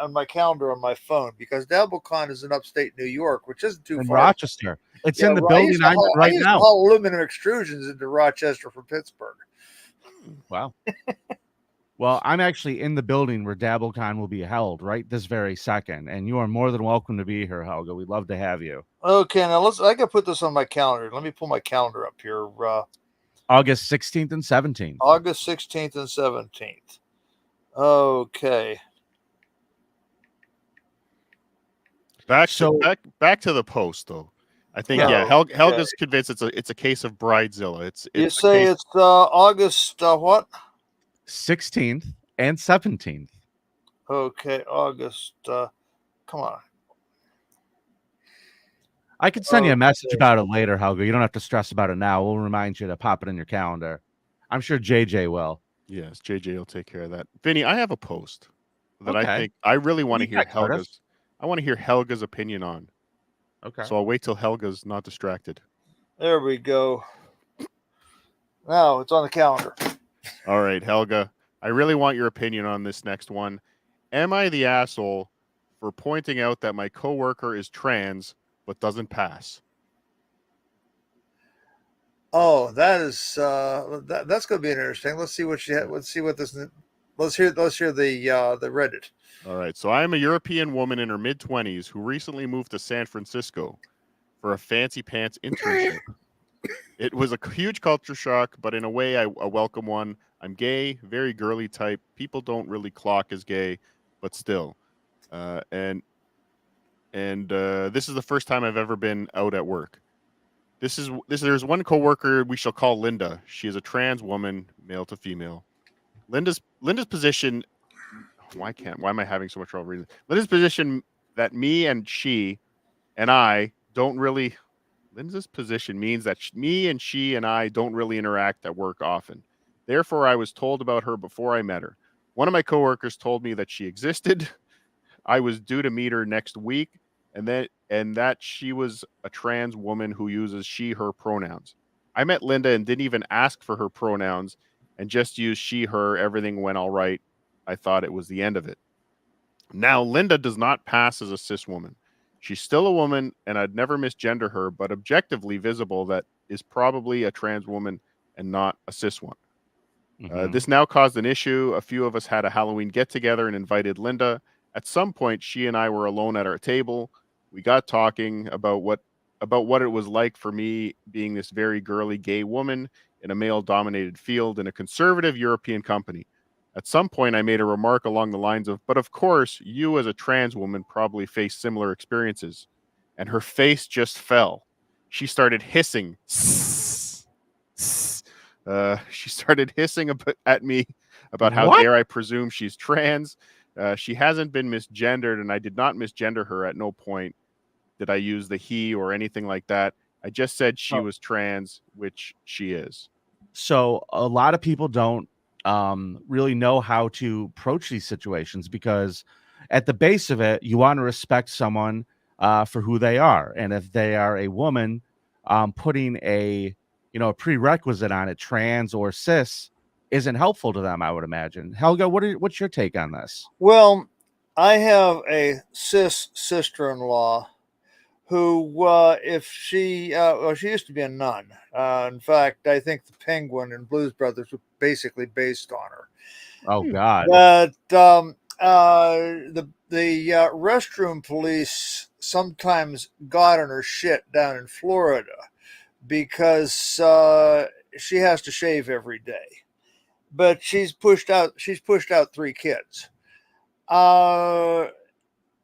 on my calendar on my phone, because DabbleCon is in upstate New York, which isn't too In far. Rochester. It's in the building I'm in right I used now. to haul aluminum extrusions into Rochester from Pittsburgh. Wow. Well, I'm actually in the building where DabbleCon will be held right this very second, and you are more than welcome to be here, Helga. We'd love to have you. Okay, now I gotta put this on my calendar. Let me pull my calendar up here. August 16th and 17th. August 16th and 17th. Okay. Back to the post though. I think Helga's convinced it's a case of bridezilla. It's August what? 16th and 17th. Okay, August. Come on. I could send you a message about it later, Helga. You don't have to stress about it now. We'll remind you to pop it in your calendar. I'm sure JJ will. Yes, JJ will take care of that. Vinny, I have a post that I think I really want to hear Helga's. I want to hear Helga's opinion on. Okay. So I'll wait till Helga's not distracted. There we go. Now it's on the calendar. All right, Helga. I really want your opinion on this next one. Am I the asshole for pointing out that my coworker is trans but doesn't pass? Oh, that is that's going to be interesting. Let's see what she had. Let's see what this. Let's hear the Reddit. All right. So I am a European woman in her mid-20s who recently moved to San Francisco for a fancy pants internship. It was a huge culture shock, but in a way, a welcome one. I'm gay, very girly type. People don't really clock as gay, but still. And this is the first time I've ever been out at work. There's one coworker we shall call Linda. She is a trans woman, male to female. Linda's position. Why am I having so much trouble reading? Linda's position that me and she and I don't really. Linda's position means that me and she and I don't really interact at work often. Therefore, I was told about her before I met her. One of my coworkers told me that she existed. I was due to meet her next week, and that she was a trans woman who uses she, her pronouns. I met Linda and didn't even ask for her pronouns and just used she, her. Everything went all right. I thought it was the end of it. Now, Linda does not pass as a cis woman. She's still a woman, and I'd never misgender her, but objectively visible that is probably a trans woman and not a cis one. Mm-hmm. This now caused an issue. A few of us had a Halloween get-together and invited Linda. At some point, she and I were alone at our table. We got talking about what it was like for me being this very girly gay woman in a male-dominated field in a conservative European company. At some point, I made a remark along the lines of, but of course, you as a trans woman probably face similar experiences. And her face just fell. She started hissing. She started hissing at me about how dare I presume she's trans. She hasn't been misgendered, and I did not misgender her. At no point did I use the he or anything like that. I just said she was trans, which she is. So a lot of people don't really know how to approach these situations, because at the base of it, you want to respect someone for who they are. And if they are a woman, putting a prerequisite on it, trans or cis, isn't helpful to them, I would imagine. Helga, what's your take on this? Well, I have a cis sister-in-law who, if she used to be a nun. In fact, I think the Penguin and Blues Brothers were basically based on her. Oh God! But the restroom police sometimes got on her shit down in Florida because she has to shave every day. But she's pushed out 3 kids.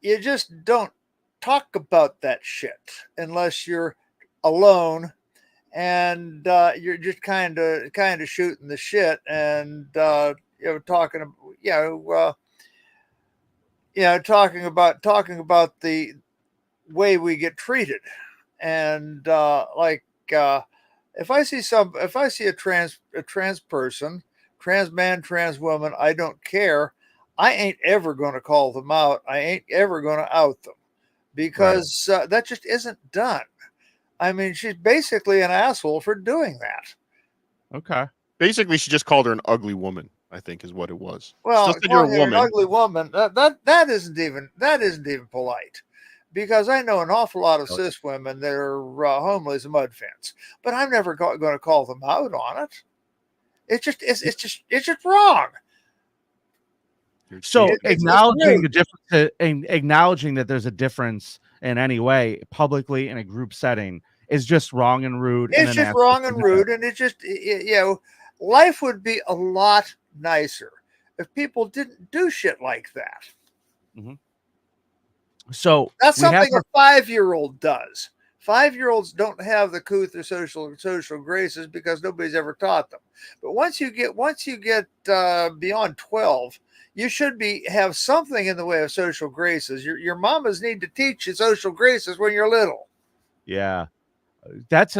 You just don't talk about that shit unless you're alone and you're just kind of shooting the shit and talking about the way we get treated. And if I see a trans person, trans man, trans woman, I don't care. I ain't ever going to call them out. I ain't ever going to out them. because that just isn't done. I mean, she's basically an asshole for doing that. Okay. Basically, she just called her an ugly woman, I think is what it was. Well, Still said you're a calling her an woman. ugly woman, that isn't even polite. Because I know an awful lot of cis women that are homely as a mud fence, but I'm never going to call them out on it. It's just wrong. So acknowledging rude. the difference, acknowledging that there's a difference in any way publicly in a group setting is just wrong and rude. It's just wrong and rude, and life would be a lot nicer if people didn't do shit like that. Mm-hmm. So that's something a 5-year-old does. 5-year-olds don't have the couth or social graces because nobody's ever taught them. But once you get beyond 12, you should have something in the way of social graces. Your mamas need to teach you social graces when you're little. Yeah, that's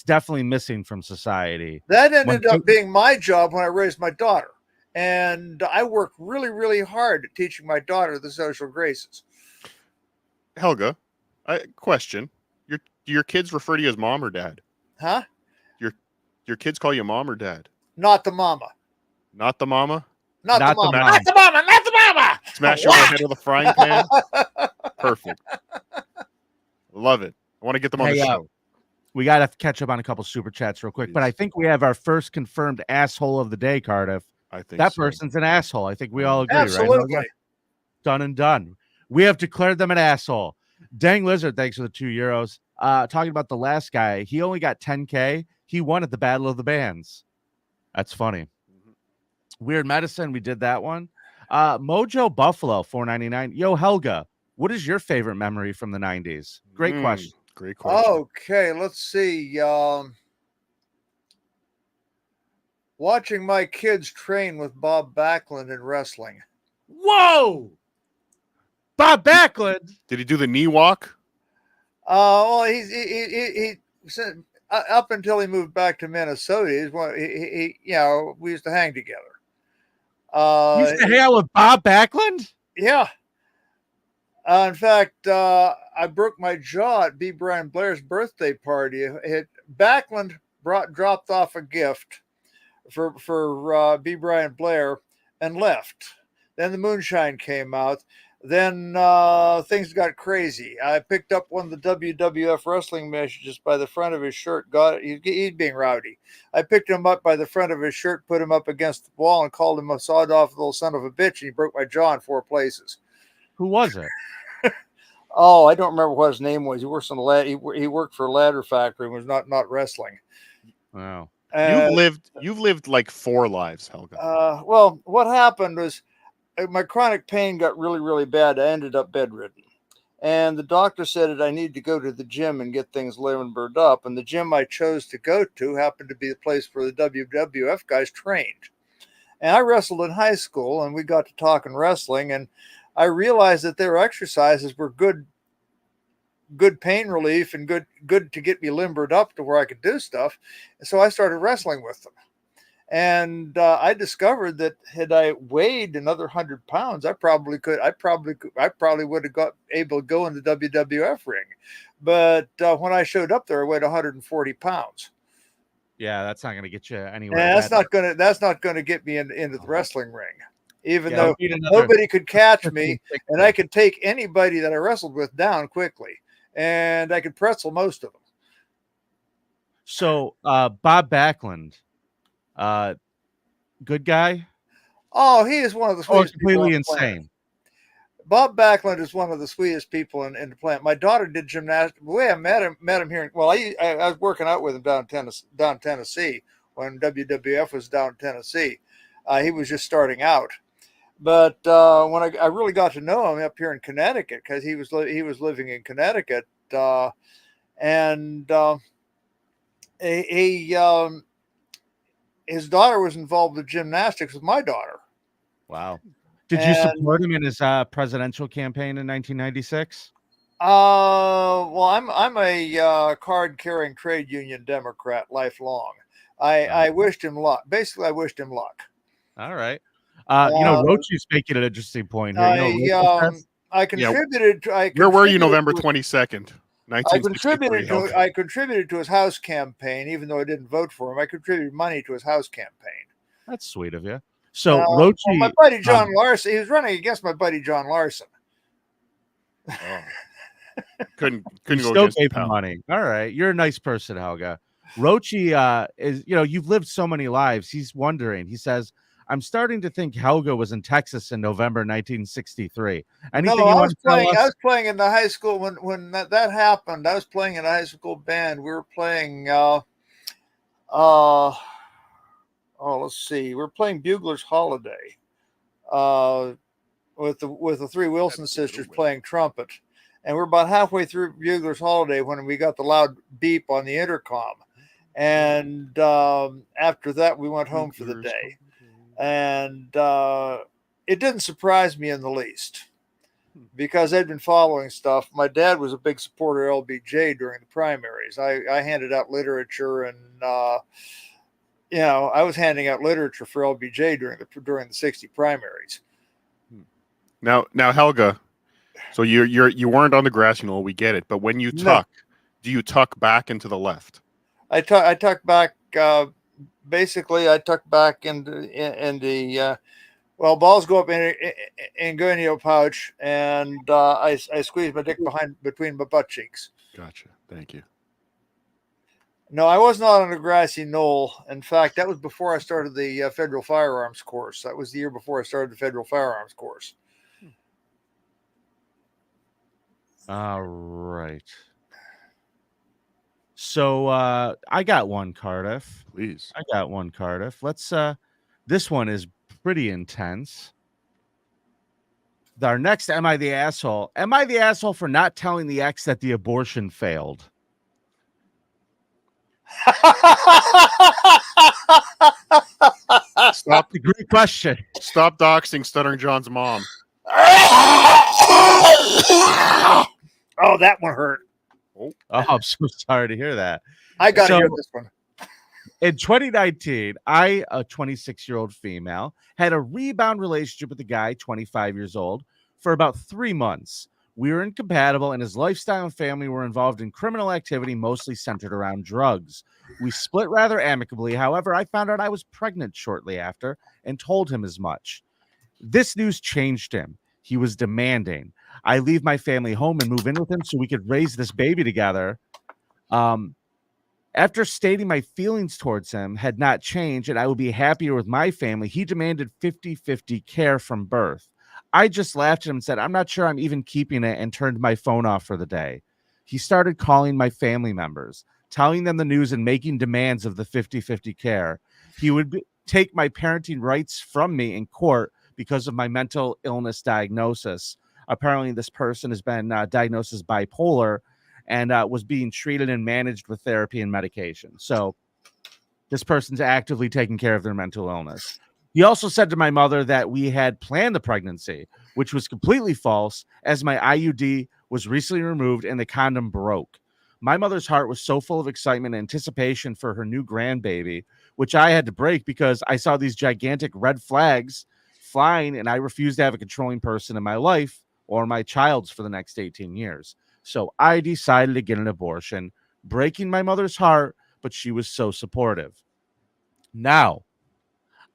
definitely missing from society. That ended up being my job when I raised my daughter, and I worked really, really hard at teaching my daughter the social graces. Helga, question: Do your kids refer to you as mom or dad? Huh? Your kids call you mom or dad? Not the mama. Not the mama? Not the mama. Not the mama. Not the mama. Smash your head with a frying pan? Perfect. Love it. I want to get them on the show. We got to catch up on a couple super chats real quick, Please. but I think we have our first confirmed asshole of the day, Cardiff. I think that so. person's an asshole. I think we all agree, Absolutely. right? Done and done. We have declared them an asshole. Dang Lizard, thanks for the €2. Talking about the last guy, he only got 10K. He won at the Battle of the Bands. That's funny. Weird Medicine, we did that one. Mojo Buffalo, $4.99. Yo, Helga, what is your favorite memory from the 90s? Great question. Great question. Okay, let's see. Watching my kids train with Bob Backlund in wrestling. Whoa! Bob Backlund. Did he do the knee walk? Well, he up until he moved back to Minnesota, we used to hang together. You used to hang out with Bob Backlund? Yeah. In fact, I broke my jaw at B. Brian Blair's birthday party. Backlund dropped off a gift for B. Brian Blair and left. Then the moonshine came out. Then things got crazy. I picked up one of the WWF wrestling messages by the front of his shirt. He's being rowdy. I picked him up by the front of his shirt, put him up against the wall, and called him a sawed-off little son of a bitch. And he broke my jaw in 4 places. Who was it? Oh, I don't remember what his name was. He works on he worked for a ladder factory and was not wrestling. Wow. You've lived like 4 lives, Helga. Well, what happened was my chronic pain got really, really bad. I ended up bedridden. And the doctor said that I needed to go to the gym and get things limbered up. And the gym I chose to go to happened to be the place where the WWF guys trained. And I wrestled in high school, and we got to talking wrestling, and I realized that their exercises were good pain relief and good to get me limbered up to where I could do stuff. And so I started wrestling with them. And I discovered that had I weighed another 100 pounds, I probably would have got able to go in the WWF ring. But when I showed up there, I weighed 140 pounds. Yeah, that's not going to get you anywhere. And that's not going to get me into the wrestling ring. Even though nobody could catch me, and I could take anybody that I wrestled with down quickly, and I could pretzel most of them. So Bob Backlund, good guy? Oh, he is one of the sweetest completely people insane. Bob Backlund is one of the sweetest people in the planet. My daughter did gymnastics. The way I met him here. Well, I was working out with him down Tennessee when WWF was down in Tennessee. He was just starting out. But when I really got to know him up here in Connecticut, because he was living in Connecticut, and his daughter was involved with gymnastics with my daughter. Wow. Did you support him in his presidential campaign in 1996? Well, I'm a card-carrying trade union Democrat lifelong. I wished him luck. Basically, I wished him luck. All right. Rochi's making an interesting point here. I contributed. Where were you November 22nd, I 1963? contributed to his house campaign, even though I didn't vote for him. I contributed money to his house campaign. That's sweet of you. So well, my buddy John Larson, he was running against my buddy John Larson. Oh. couldn't you go still against gave him money. All right, you're a nice person, Helga. Rochi is, you've lived so many lives. He's wondering. He says, I'm starting to think Helga was in Texas in November 1963. Anything no, I was playing in the high school when that happened. I was playing in a high school band. We were playing let's see. We're playing Bugler's Holiday with the three Wilson sisters playing trumpet. And we're about halfway through Bugler's Holiday when we got the loud beep on the intercom. And after that, we went home for the day. And it didn't surprise me in the least because I'd been following stuff. My dad was a big supporter of LBJ during the primaries. I handed out literature and, I was handing out literature for LBJ during the 60 primaries. Now, Helga, so you weren't on the grassy knoll. We get it. But when you tuck, do you tuck back into the left? I tuck back. Basically, I tuck back in the balls go up in Guinea pouch, and I squeeze my dick between my butt cheeks. Gotcha. Thank you. No, I was not on a grassy knoll. In fact, that was before I started the federal firearms course. That was the year before I started the federal firearms course. All right. So I got one, Cardiff. Please. I got one, Cardiff. Let's this one is pretty intense. Our next Am I the Asshole? Am I the asshole for not telling the ex that the abortion failed? Stop the great question. Stop doxing Stuttering John's mom. Oh, that one hurt. Oh, I'm so sorry to hear that. I got to hear this one. In 2019, I, a 26-year-old female, had a rebound relationship with a guy, 25 years old, for about 3 months. We were incompatible, and his lifestyle and family were involved in criminal activity, mostly centered around drugs. We split rather amicably. However, I found out I was pregnant shortly after and told him as much. This news changed him. He was demanding I leave my family home and move in with him so we could raise this baby together. After stating my feelings towards him had not changed and I would be happier with my family, he demanded 50-50 care from birth. I just laughed at him and said, I'm not sure I'm even keeping it, and turned my phone off for the day. He started calling my family members, telling them the news and making demands of the 50-50 care. He would take my parenting rights from me in court because of my mental illness diagnosis. Apparently, this person has been diagnosed as bipolar and was being treated and managed with therapy and medication. So this person's actively taking care of their mental illness. He also said to my mother that we had planned the pregnancy, which was completely false, as my IUD was recently removed and the condom broke. My mother's heart was so full of excitement and anticipation for her new grandbaby, which I had to break because I saw these gigantic red flags flying, and I refused to have a controlling person in my life or my child's for the next 18 years. So I decided to get an abortion, breaking my mother's heart, but she was so supportive. Now,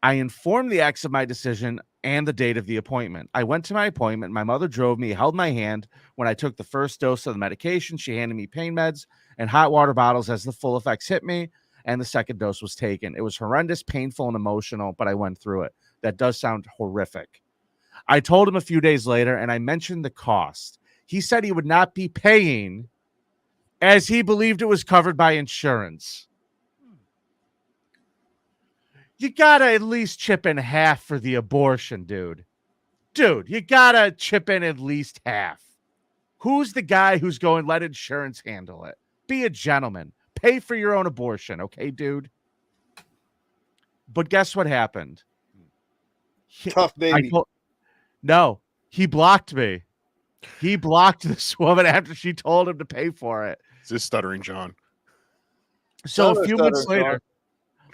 I informed the ex of my decision and the date of the appointment. I went to my appointment. My mother drove me, held my hand when I took the first dose of the medication. She handed me pain meds and hot water bottles as the full effects hit me, and the second dose was taken. It was horrendous, painful, and emotional, but I went through it. That does sound horrific. I told him a few days later, and I mentioned the cost. He said he would not be paying as he believed it was covered by insurance. You got to at least chip in half for the abortion, dude. Dude, you got to chip in at least half. Who's the guy who's going, let insurance handle it? Be a gentleman. Pay for your own abortion, okay, dude? But guess what happened? Tough baby. No, he blocked me. He blocked this woman after she told him to pay for it. Is this Stuttering John? So a few months later,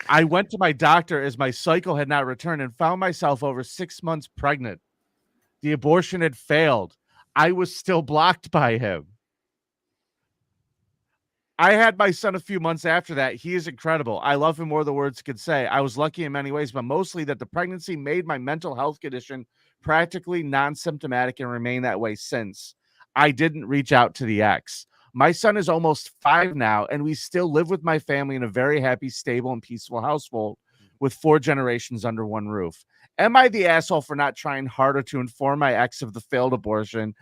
I went to my doctor as my cycle had not returned and found myself over 6 months pregnant. The abortion had failed. I was still blocked by him. I had my son a few months after that. He is incredible. I love him more than words could say. I was lucky in many ways, but mostly that the pregnancy made my mental health condition practically non-symptomatic and remained that way since. I didn't reach out to the ex. My son is almost 5 now, and we still live with my family in a very happy, stable, and peaceful household with 4 generations under one roof. Am I the asshole for not trying harder to inform my ex of the failed abortion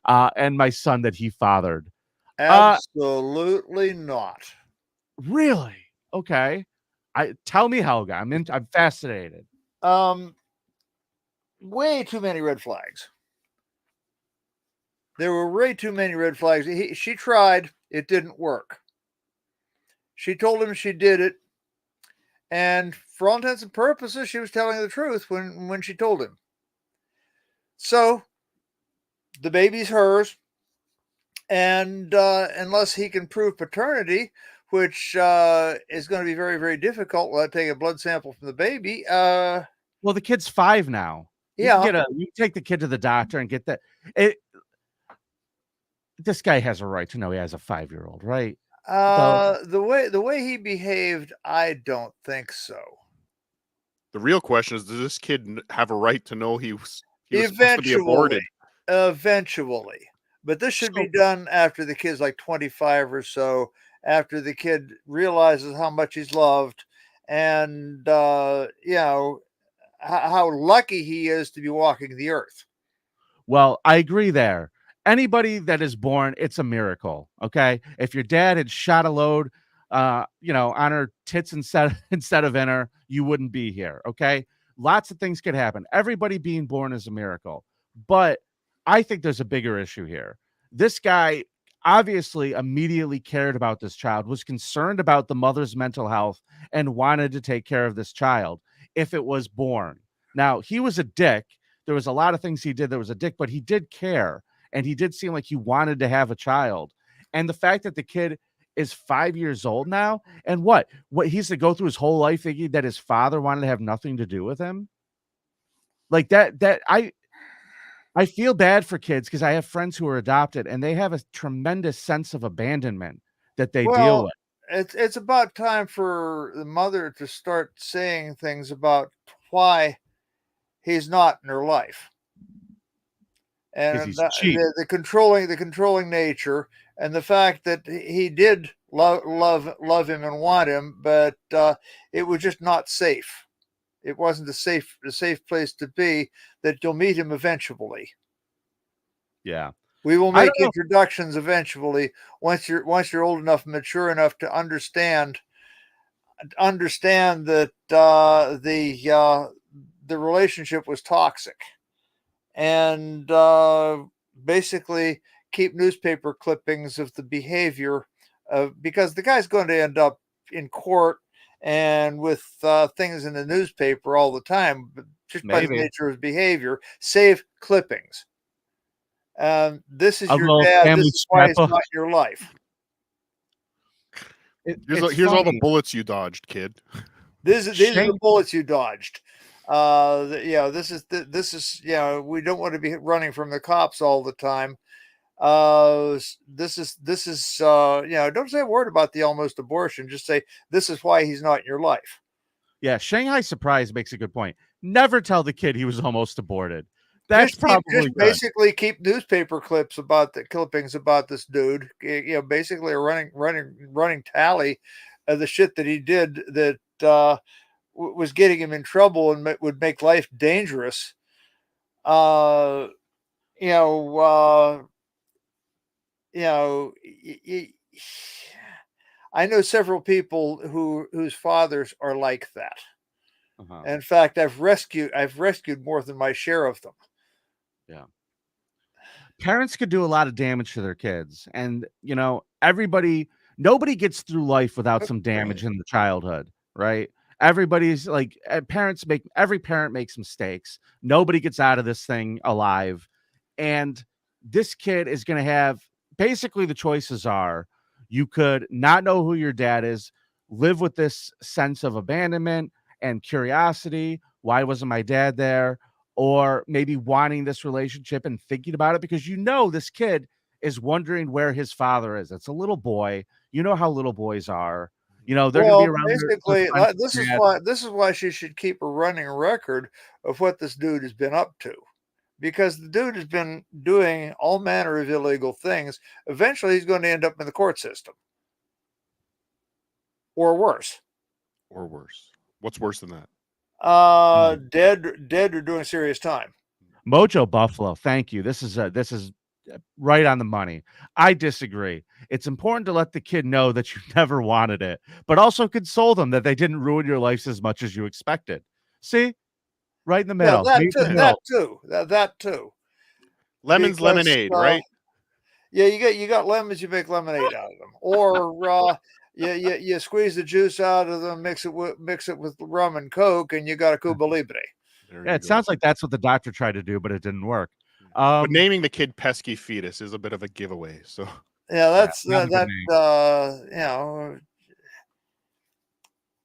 and my son that he fathered? Absolutely not. Really? Okay. Tell me, Helga. I'm fascinated. Way too many red flags. There were way too many red flags. She tried. It didn't work. She told him she did it. And for all intents and purposes, she was telling the truth when she told him. So the baby's hers. And unless he can prove paternity, which is going to be very, very difficult without taking a blood sample from the baby. Well, the kid's 5 now. Yeah. You take the kid to the doctor and get that. This guy has a right to know he has a 5-year-old, right? The way he behaved, I don't think so. The real question is, does this kid have a right to know he was supposed to be Eventually. aborted? Eventually. But this should be done after the kid's like 25 or so, after the kid realizes how much he's loved and, you know, how lucky he is to be walking the earth. Well, I agree there. Anybody that is born, it's a miracle. Okay. If your dad had shot a load, on her tits instead of in her, you wouldn't be here. Okay. Lots of things could happen. Everybody being born is a miracle. But I think there's a bigger issue here. This guy obviously immediately cared about this child, was concerned about the mother's mental health, and wanted to take care of this child if it was born. Now, he was a dick. There was a lot of things he did that was a dick, but he did care, and he did seem like he wanted to have a child. And the fact that the kid is 5 years old now, and what he's to go through his whole life thinking that his father wanted to have nothing to do with him. Like that I feel bad for kids because I have friends who are adopted, and they have a tremendous sense of abandonment that they deal with. It's about time for the mother to start saying things about why he's not in her life, and the controlling nature, and the fact that he did love him and want him, but it was just not safe. It wasn't a safe place to be. That you'll meet him eventually. Yeah, we will make introductions eventually once you're old enough, mature enough to understand that the relationship was toxic, and basically keep newspaper clippings of the behavior because the guy's going to end up in court and with things in the newspaper all the time, but just by the nature of his behavior. Save clippings. This is your dad. This is why it's not your life. Here's all the bullets you dodged, kid. These are the bullets you dodged. This is we don't want to be running from the cops all the time. This is don't say a word about the almost abortion. Just say this is why he's not in your life. Yeah, Shanghai Surprise makes a good point. Never tell the kid he was almost aborted. That's probably basically keep newspaper clippings about this dude. Basically a running tally of the shit that he did that was getting him in trouble and would make life dangerous. I know several people whose fathers are like that. In fact, I've rescued more than my share of them. Yeah. Parents could do a lot of damage to their kids, and nobody gets through life without some damage in the childhood, right? Everybody's like every parent makes mistakes. Nobody gets out of this thing alive. And this kid is going to have basically the choices are you could not know who your dad is, live with this sense of abandonment and curiosity. Why wasn't my dad there? or maybe wanting this relationship and thinking about it because you know this kid is wondering where his father is. It's a little boy. You know how little boys are. You know, they're going to be Well, around basically, friends this is dad. why she should keep a running record of what this dude has been up to, because the dude has been doing all manner of illegal things. Eventually, he's going to end up in the court system, or worse. Or worse. What's worse than that? Dead or doing serious time. Mojo Buffalo, thank you. This is right on the money. I disagree. It's important to let the kid know that you never wanted it, but also console them that they didn't ruin your life as much as you expected. See, right in the Yeah, middle. that Meet in the too. middle. That too. Lemons, Because, lemonade, right? Yeah, you got lemons, you make lemonade out of them, or you squeeze the juice out of them, mix it with rum and Coke, and you got a Cuba Libre. There Yeah, you it go. sounds like that's what the doctor tried to do, but it didn't work. But naming the kid Pesky Fetus is a bit of a giveaway. So Yeah, that's not a good that. name. You know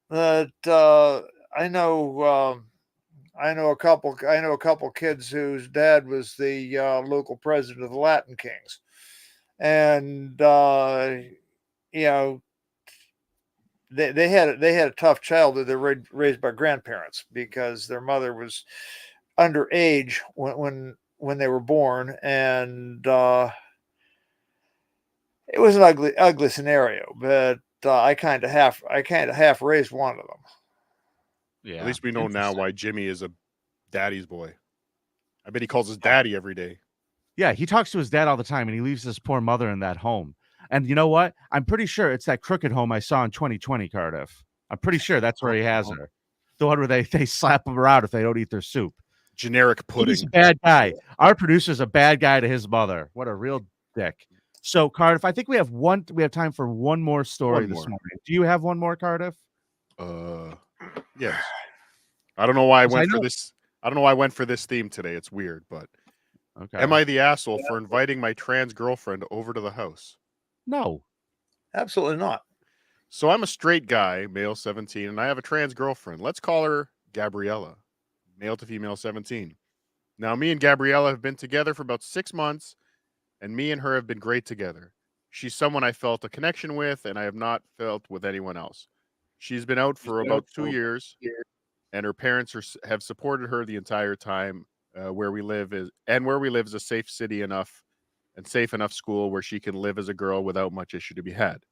that I know. I know a couple kids whose dad was the local president of the Latin Kings, and you know they had a tough childhood. They were raised by grandparents because their mother was underage when they were born, and it was an ugly scenario. But I kind of half raised one of them. Yeah. at least we know now Interesting. why Jimmy is a daddy's boy. I bet he calls his daddy every day. Yeah, he talks to his dad all the time, and he leaves his poor mother in that home. And you know what? I'm pretty sure it's that crooked home I saw in 2020, Cardiff. I'm pretty sure that's where he has her. The one where they slap them out if they don't eat their soup. Generic He's pudding. a bad guy. Our producer's a bad guy to his mother. What a real dick. So, Cardiff, I think we have time for one more story One this more. morning. Do you have one more, Cardiff? Yes. I don't know why I 'Cause I went for know- this. I don't know why I went for this theme today. It's weird, but Okay. am I the asshole for inviting my trans girlfriend over to the house? No. Absolutely not. So I'm a straight guy, male 17, and I have a trans girlfriend. Let's call her Gabriella, male to female 17. Now, me and Gabriella have been together for about 6 months, and me and her have been great together. She's someone I felt a connection with, and I have not felt with anyone else. She's been out for about 2 years, and her parents have supported her the entire time. Where we live is a safe city enough and safe enough school where she can live as a girl without much issue to be had.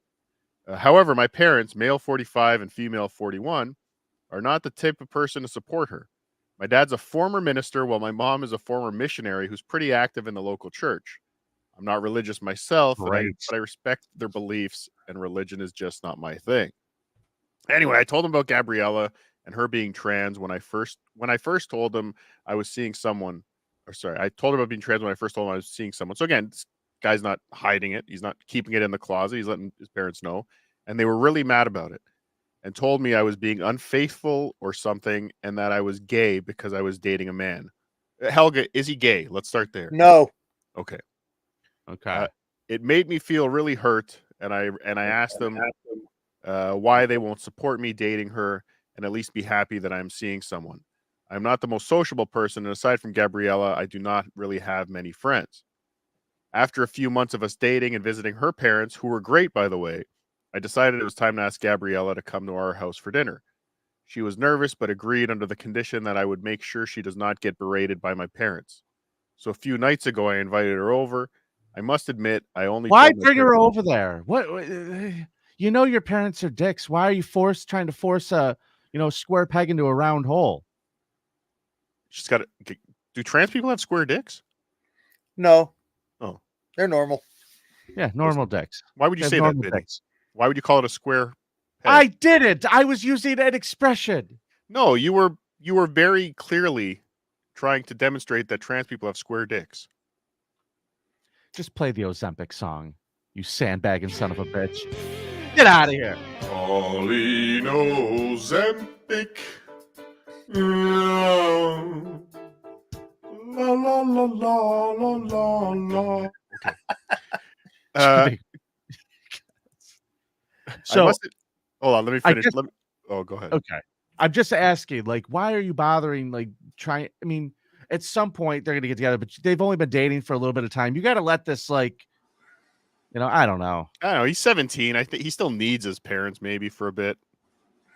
However, my parents, male 45 and female 41, are not the type of person to support her. My dad's a former minister, while my mom is a former missionary who's pretty active in the local church. I'm not religious myself, but I respect their beliefs, and religion is just not my thing. Anyway, I told him about Gabriella and her being trans when I first told him I was seeing someone. Or sorry, I told him about being trans when I first told him I was seeing someone. So again, this guy's not hiding it. He's not keeping it in the closet. He's letting his parents know, and they were really mad about it and told me I was being unfaithful or something, and that I was gay because I was dating a man. Helga, is he gay? Let's start there. No. Okay. Okay. It made me feel really hurt, and I asked them why they won't support me dating her and at least be happy that I'm seeing someone. I'm not the most sociable person, and aside from Gabriella, I do not really have many friends. After a few months of us dating and visiting her parents, who were great, by the way, I decided it was time to ask Gabriella to come to our house for dinner. She was nervous, but agreed under the condition that I would make sure she does not get berated by my parents. So a few nights ago, I invited her over. I must admit, I only Why told my bring her parents- over there? What you know your parents are dicks. Why are you trying to force a square peg into a round hole? She's got to. Do trans people have square dicks? No. Oh. They're normal. Yeah, normal dicks. Why would you They have say that, normal Vinny? dicks. Why would you call it a square peg? I didn't. I was using an expression. No, you were very clearly trying to demonstrate that trans people have square dicks. Just play the Ozempic song, you sandbagging son of a bitch. Get out of here. Calling Ozempic. La la la la la la la. Okay. So hold on, let me finish. Oh, go ahead. Okay. I'm just asking, like, why are you bothering, like, trying? I mean, at some point they're gonna get together, but they've only been dating for a little bit of time. You got to let this, like, I don't know. I don't know. He's 17. I think he still needs his parents maybe for a bit.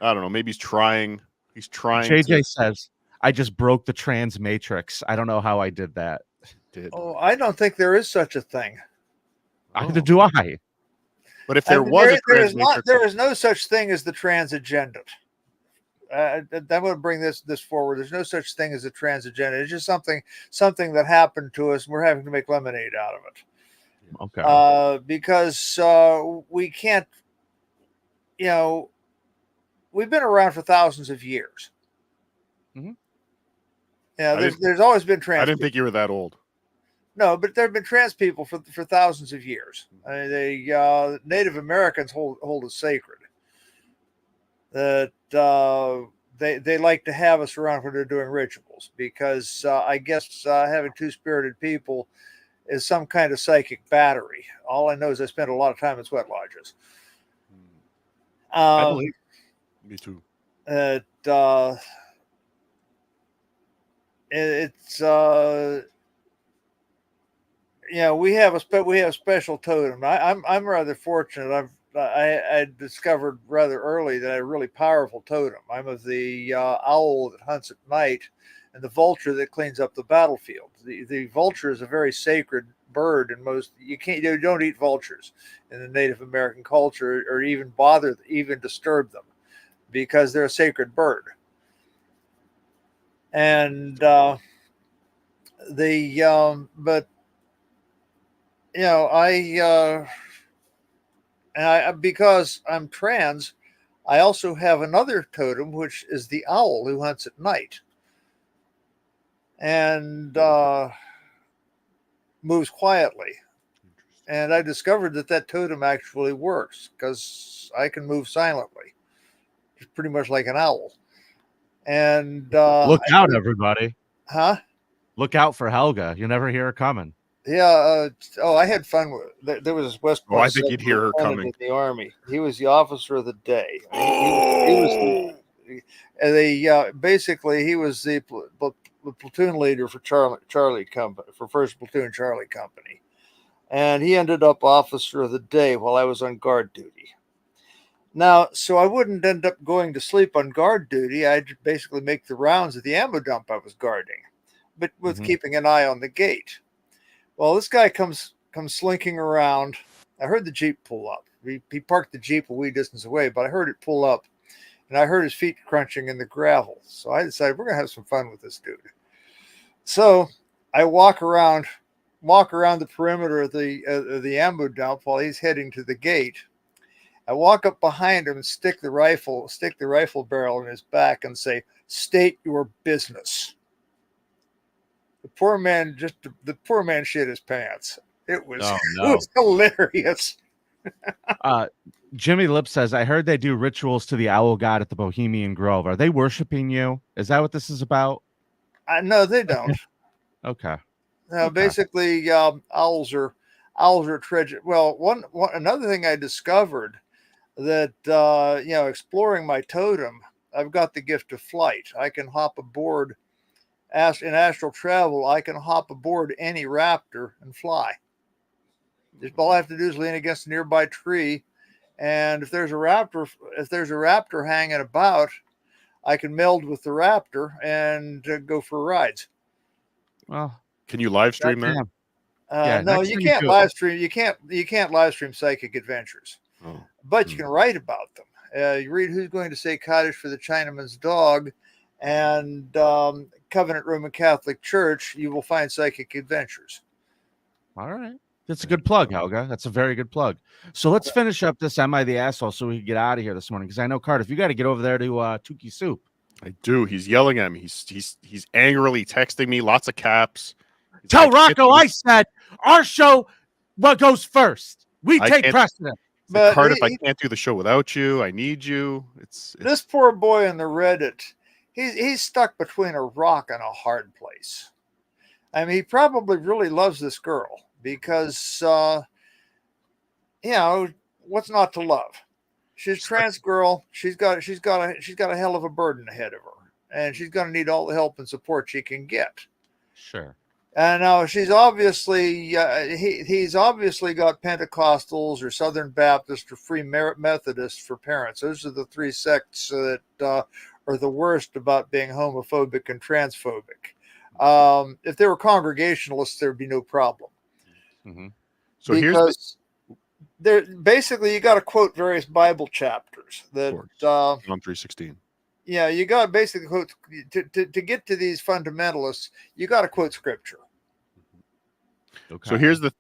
I don't know. Maybe he's trying. He's trying JJ to. says, I just broke the trans matrix. I don't know how I did that. Oh, I don't think there is such a thing. Either do I. But if there was a trans matrix, there is no such thing as the trans agenda. I'm going to bring this forward. There's no such thing as a trans agenda. It's just something that happened to us, and we're having to make lemonade out of it. Okay. Because we can't, we've been around for thousands of years. Mm-hmm. Yeah, there's always been trans. I didn't think you were that old. No, but there have been trans people for thousands of years. I mean, the Native Americans hold it sacred. That they like to have us around when they're doing rituals, because I guess having two-spirited people is some kind of psychic battery. All I know is I spent a lot of time in sweat lodges. I believe. Me too. It's we have a special totem. I'm rather fortunate. I discovered rather early that I have a really powerful totem. I'm of the owl that hunts at night, and the vulture that cleans up the battlefield. The vulture is a very sacred bird, and you don't eat vultures in the Native American culture, or even disturb them, because they're a sacred bird. And because I'm trans, I also have another totem, which is the owl who hunts at night and moves quietly. And I discovered that totem actually works, because I can move silently, pretty much like an owl. And look out, everybody! Huh? Look out for Helga. You never hear her coming. Yeah. I had fun with. There was this West Point. I think you'd hear her coming. In the Army. He was the officer of the day. He was basically he was the platoon leader for Charlie Company, for First Platoon Charlie Company, and he ended up officer of the day while I was on guard duty. Now, so I wouldn't end up going to sleep on guard duty. I'd basically make the rounds of the ammo dump I was guarding, but with keeping an eye on the gate. Well, this guy comes slinking around. I heard the Jeep pull up. He parked the Jeep a wee distance away, but I heard it pull up, and I heard his feet crunching in the gravel. So I decided we're going to have some fun with this dude. So I walk around the perimeter of the ammo dump while he's heading to the gate. I walk up behind him and stick the rifle barrel in his back and say, "State your business." The poor man shit his pants. It was, It was hilarious. Jimmy Lip says, I heard they do rituals to the owl god at the Bohemian Grove. Are they worshiping you? Is that what this is about? No, they don't. Okay. No, basically, owls are treasure. Well, another thing I discovered that exploring my totem, I've got the gift of flight. I can hop aboard. In astral travel, I can hop aboard any raptor and fly. All I have to do is lean against a nearby tree, and if there's a raptor hanging about, I can meld with the raptor and go for rides. Well, can you live stream that? No, you can't live stream. You can't live stream psychic adventures, but you can write about them. You read Who's Going to Say Kaddish for the Chinaman's Dog, and Covenant Roman Catholic Church. You will find psychic adventures. All right. That's a good plug, Helga. That's a very good plug. So let's finish up this Am I the Asshole so we can get out of here this morning, because I know, Cardiff, you got to get over there to Tukey Soup. I do. He's yelling at me. He's angrily texting me, lots of caps. Tell Rocco I said our show goes first. We take precedent. But Cardiff, I can't do the show without you. I need you. It's this poor boy in the Reddit. He's stuck between a rock and a hard place. I mean, he probably really loves this girl, because what's not to love? She's a trans girl. She's got a hell of a burden ahead of her, and she's going to need all the help and support she can get. Sure. And now she's obviously he's obviously got Pentecostals or Southern Baptist or Free Methodist for parents. Those are the three sects that are the worst about being homophobic and transphobic. If they were Congregationalists, there'd be no problem. Mm-hmm. So because there basically you got to quote various Bible chapters that John 3:16. Yeah, you got to basically quote to get to these fundamentalists. You got to quote scripture. Okay. So here's the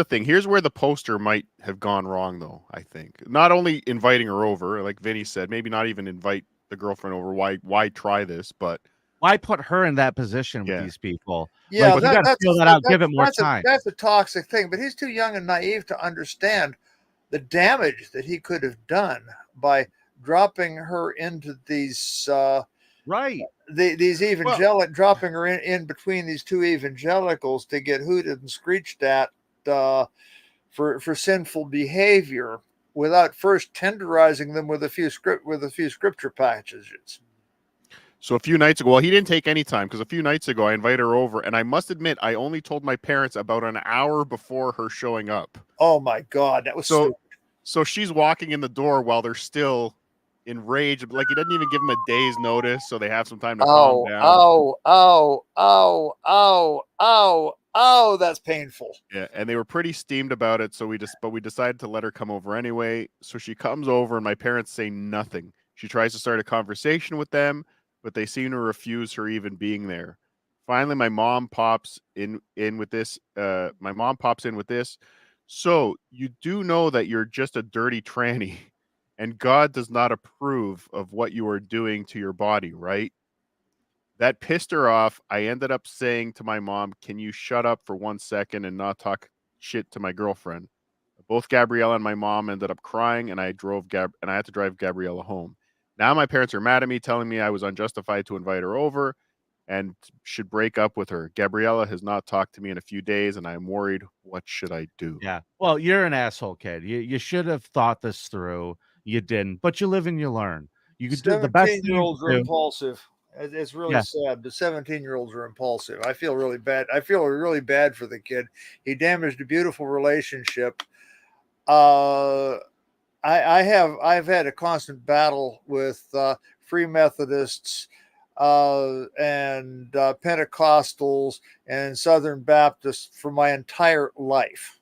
thing. Here's where the poster might have gone wrong, though. I think not only inviting her over, like Vinny said, maybe not even invite the girlfriend over. Why try this? But why put her in that position with these people? Yeah, like, you got to feel that out. Give it more time. That's a toxic thing. But he's too young and naive to understand the damage that he could have done by dropping her into these these dropping her in between these two evangelicals to get hooted and screeched at for sinful behavior without first tenderizing them with a few scripture passages. So a few nights ago, well, he didn't take any time because a few nights ago I invited her over, and I must admit I only told my parents about an hour before her showing up. Oh my God, that was stupid. So she's walking in the door while they're still enraged. Like, he doesn't even give them a day's notice, so they have some time to calm down. Oh, that's painful. Yeah, and they were pretty steamed about it, so we decided to let her come over anyway. So she comes over, and my parents say nothing. She tries to start a conversation with them, but they seem to refuse her even being there. Finally, my mom pops in with this. So you do know that you're just a dirty tranny, and God does not approve of what you are doing to your body, right? That pissed her off. I ended up saying to my mom, "Can you shut up for 1 second and not talk shit to my girlfriend?" Both Gabriella and my mom ended up crying, and I had to drive Gabriella home. Now my parents are mad at me, telling me I was unjustified to invite her over and should break up with her. Gabriella has not talked to me in a few days, and I am worried. What should I do? Yeah. Well, you're an asshole, kid. You should have thought this through. You didn't, but you live and you learn. You could do the best. 17-year-olds are impulsive. It's really sad, but 17-year-olds are impulsive. I feel really bad. I feel really bad for the kid. He damaged a beautiful relationship. I've had a constant battle with Free Methodists and Pentecostals and Southern Baptists for my entire life.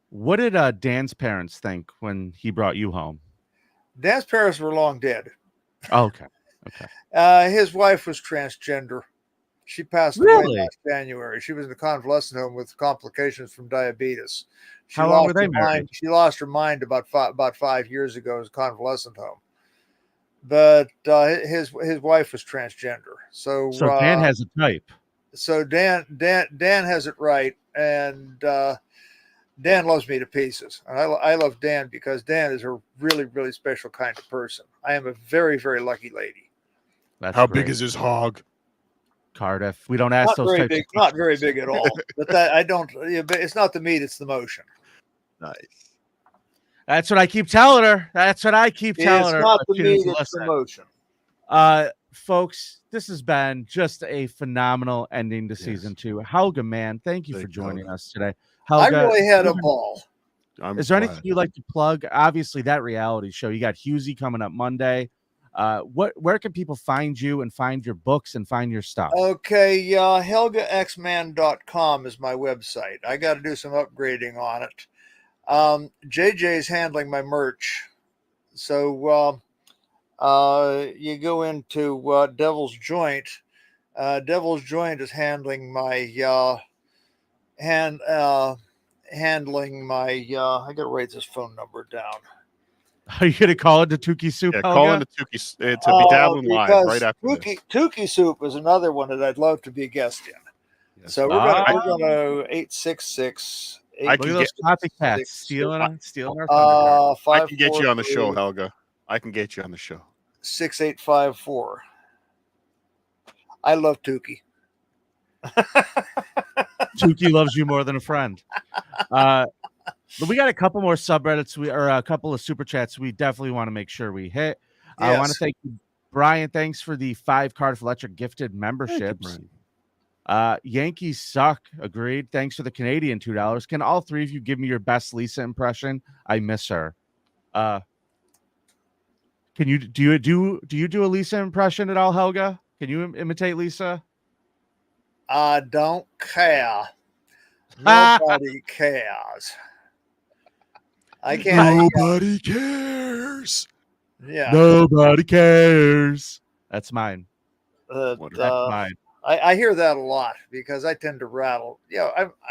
What did Dan's parents think when he brought you home? Dan's parents were long dead. Oh, okay. His wife was transgender. She passed away last January. She was in a convalescent home with complications from diabetes. How long were they married? She lost her mind about 5 years ago as a convalescent home. But his wife was transgender. So Dan has a type. So Dan has it right, and Dan loves me to pieces. And I love Dan because Dan is a really, really special kind of person. I am a very, very lucky lady. How big is his hog? Cardiff. We don't ask those types. Not very big at all. But that I don't. It's not the meat; it's the motion. Nice. That's what I keep telling her. It's not the meat; it's the motion. Folks, this has been just a phenomenal ending to season 2. Helga Mann, thank you for joining us today. Helga, I really had a ball. Is there anything you'd like to plug? Obviously, that reality show. You got Husey coming up Monday. Where can people find you and find your books and find your stuff? Okay, helgaxman.com is my website. I got to do some upgrading on it. JJ's handling my merch. So you go into Devil's Joint. Devil's Joint is handling my handling my I gotta write this phone number down. Are you gonna call it the Tukey Soup? Yeah, call in the Tukey to be dabbling live right after Tukey Soup is another one that I'd love to be a guest in. Yes. So we're gonna 866. I can get copycats stealing our thunder. I can get you on the show, Helga. I can get you on the show. 6854. I love Tukey. Tukey loves you more than a friend. But we got a couple more subreddits or a couple of super chats we definitely want to make sure we hit. Yes. I want to thank Brian, thanks for the 5 Cardiff Electric gifted Thank you, memberships. Brian. Yankees suck. Agreed. Thanks for the Canadian $2. Can all 3 of you give me your best Lisa impression? I miss her. Can you do you do a Lisa impression at all, Helga? Can you imitate Lisa? I don't care. Nobody cares. I can't. Nobody cares. Yeah. Nobody cares. That's mine. Wonderful. That's mine. I hear that a lot because I tend to rattle.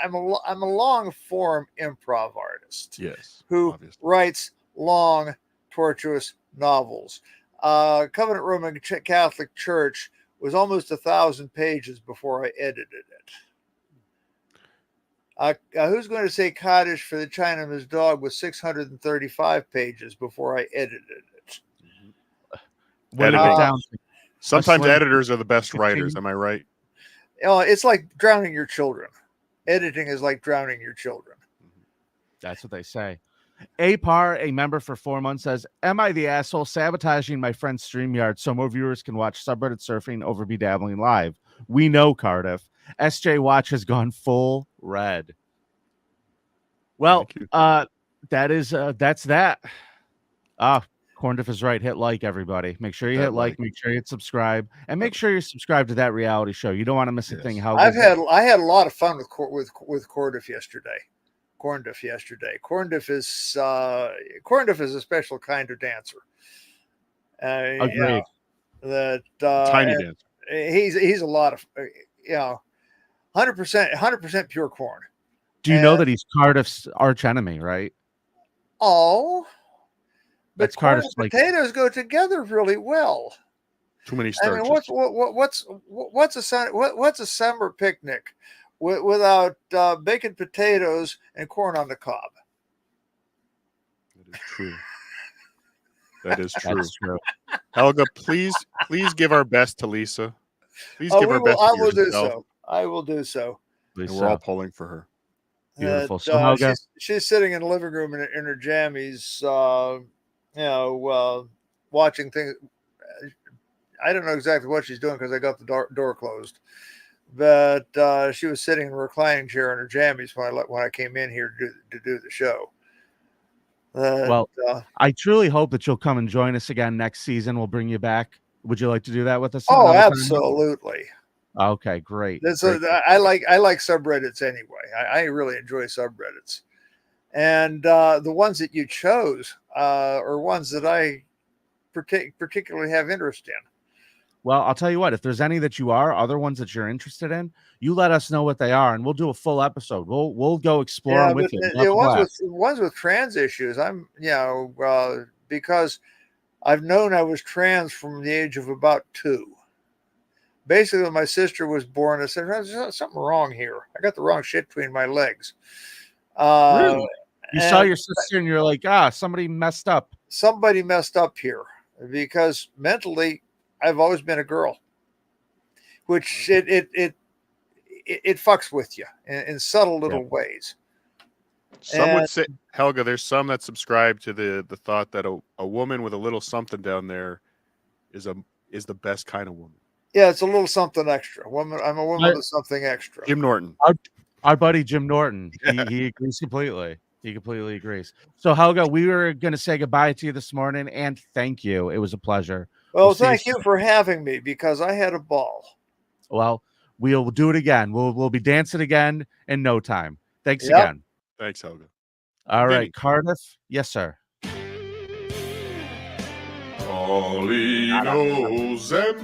I'm a long form improv artist. Yes. Who obviously. writes long, tortuous novels. Covenant Roman Catholic Church was almost 1,000 pages before I edited it. Who's going to say Kaddish for the Chinaman's Dog was 635 pages before I edited it? What did it down to? Sometimes editors are the best writers. Am I right? It's like drowning your children. Editing is like drowning your children. That's what they say. Apar, a member for 4 months, says, "Am I the asshole sabotaging my friend's StreamYard so more viewers can watch Subreddit Surfing over Be Dabbling live? We know, Cardiff. SJ Watch has gone full red." Well, that's that. Corndiff is right. Hit like, everybody. Make sure you hit like. Make sure you hit subscribe, and make sure you're subscribed to that reality show. You don't want to miss a thing. How I had a lot of fun with Corndiff yesterday. Corndiff is a special kind of dancer. Agreed. Tiny dancer. He's a lot of 100% pure corn. Do you know that he's Cardiff's arch enemy, right? Oh, but that's corn Cardiff's and potatoes go together really well. Too many starches. I mean, what's a summer picnic without baked potatoes and corn on the cob? That is true. That is true. That's true. Helga, please give our best to Lisa. Please give our best to yourself. I will do so. And we're all pulling for her. Beautiful. So Helga, she's sitting in the living room in her jammies, watching things. I don't know exactly what she's doing because I got the door closed. But she was sitting in a reclining chair in her jammies when I came in here to do the show. I truly hope that you'll come and join us again next season. We'll bring you back. Would you like to do that with us? Oh, absolutely. Okay, great. I like subreddits anyway. I really enjoy subreddits, and the ones that you chose are ones that I particularly have interest in. Well, I'll tell you what, if there's any that you are, other ones that you're interested in, you let us know what they are, and we'll do a full episode. We'll go explore them with you. Ones with trans issues, because I've known I was trans from the age of about 2. Basically, when my sister was born, I said, "There's something wrong here. I got the wrong shit between my legs." Really? You saw your sister and you're like, somebody messed up. Somebody messed up here, because mentally, I've always been a girl, which it fucks with you in subtle little ways. Some would say, Helga, there's some that subscribe to the thought that a woman with a little something down there is the best kind of woman. Yeah, it's a little something extra. I'm a woman with something extra. Jim Norton. Our buddy Jim Norton. He agrees completely. He completely agrees. So, Helga, we were going to say goodbye to you this morning, and thank you. It was a pleasure. Well, thank you for having me, because I had a ball. Well, we'll do it again. We'll be dancing again in no time. Thanks again. Thanks, Helga. All right, Cardiff. Yes, sir. All he knows I'll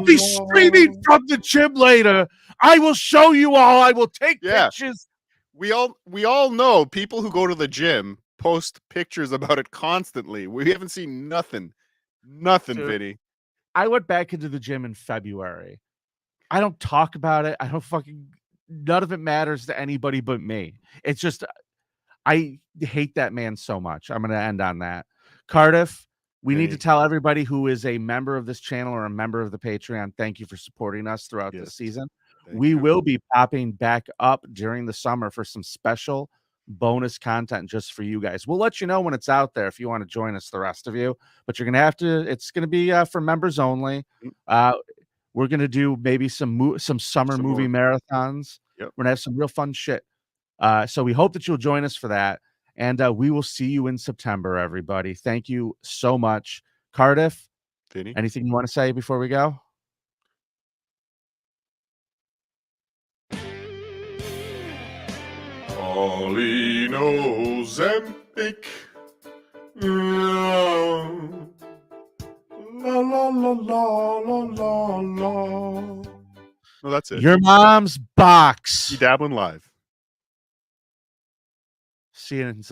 be streaming from the gym later. I will show you all. I will take pictures. We all know people who go to the gym post pictures about it constantly. We haven't seen nothing, dude, Vinny. I went back into the gym in February. I don't talk about it. None of it matters to anybody but me. It's just, I hate that man so much. I'm going to end on that. Cardiff, we need to tell everybody who is a member of this channel or a member of the Patreon, thank you for supporting us throughout the season. We will be popping back up during the summer for some special bonus content just for you guys. We'll let you know when it's out there if you want to join us, the rest of you. But you're gonna have to. It's gonna be for members only. We're gonna do maybe some summer movie marathons. Yep. We're gonna have some real fun shit. So we hope that you'll join us for that. And we will see you in September, everybody. Thank you so much. Cardiff, Vinnie? Anything you want to say before we go? Paulino Zempic. La la la la la la la. No, that's it. Your mom's box. You dabbling live. See you in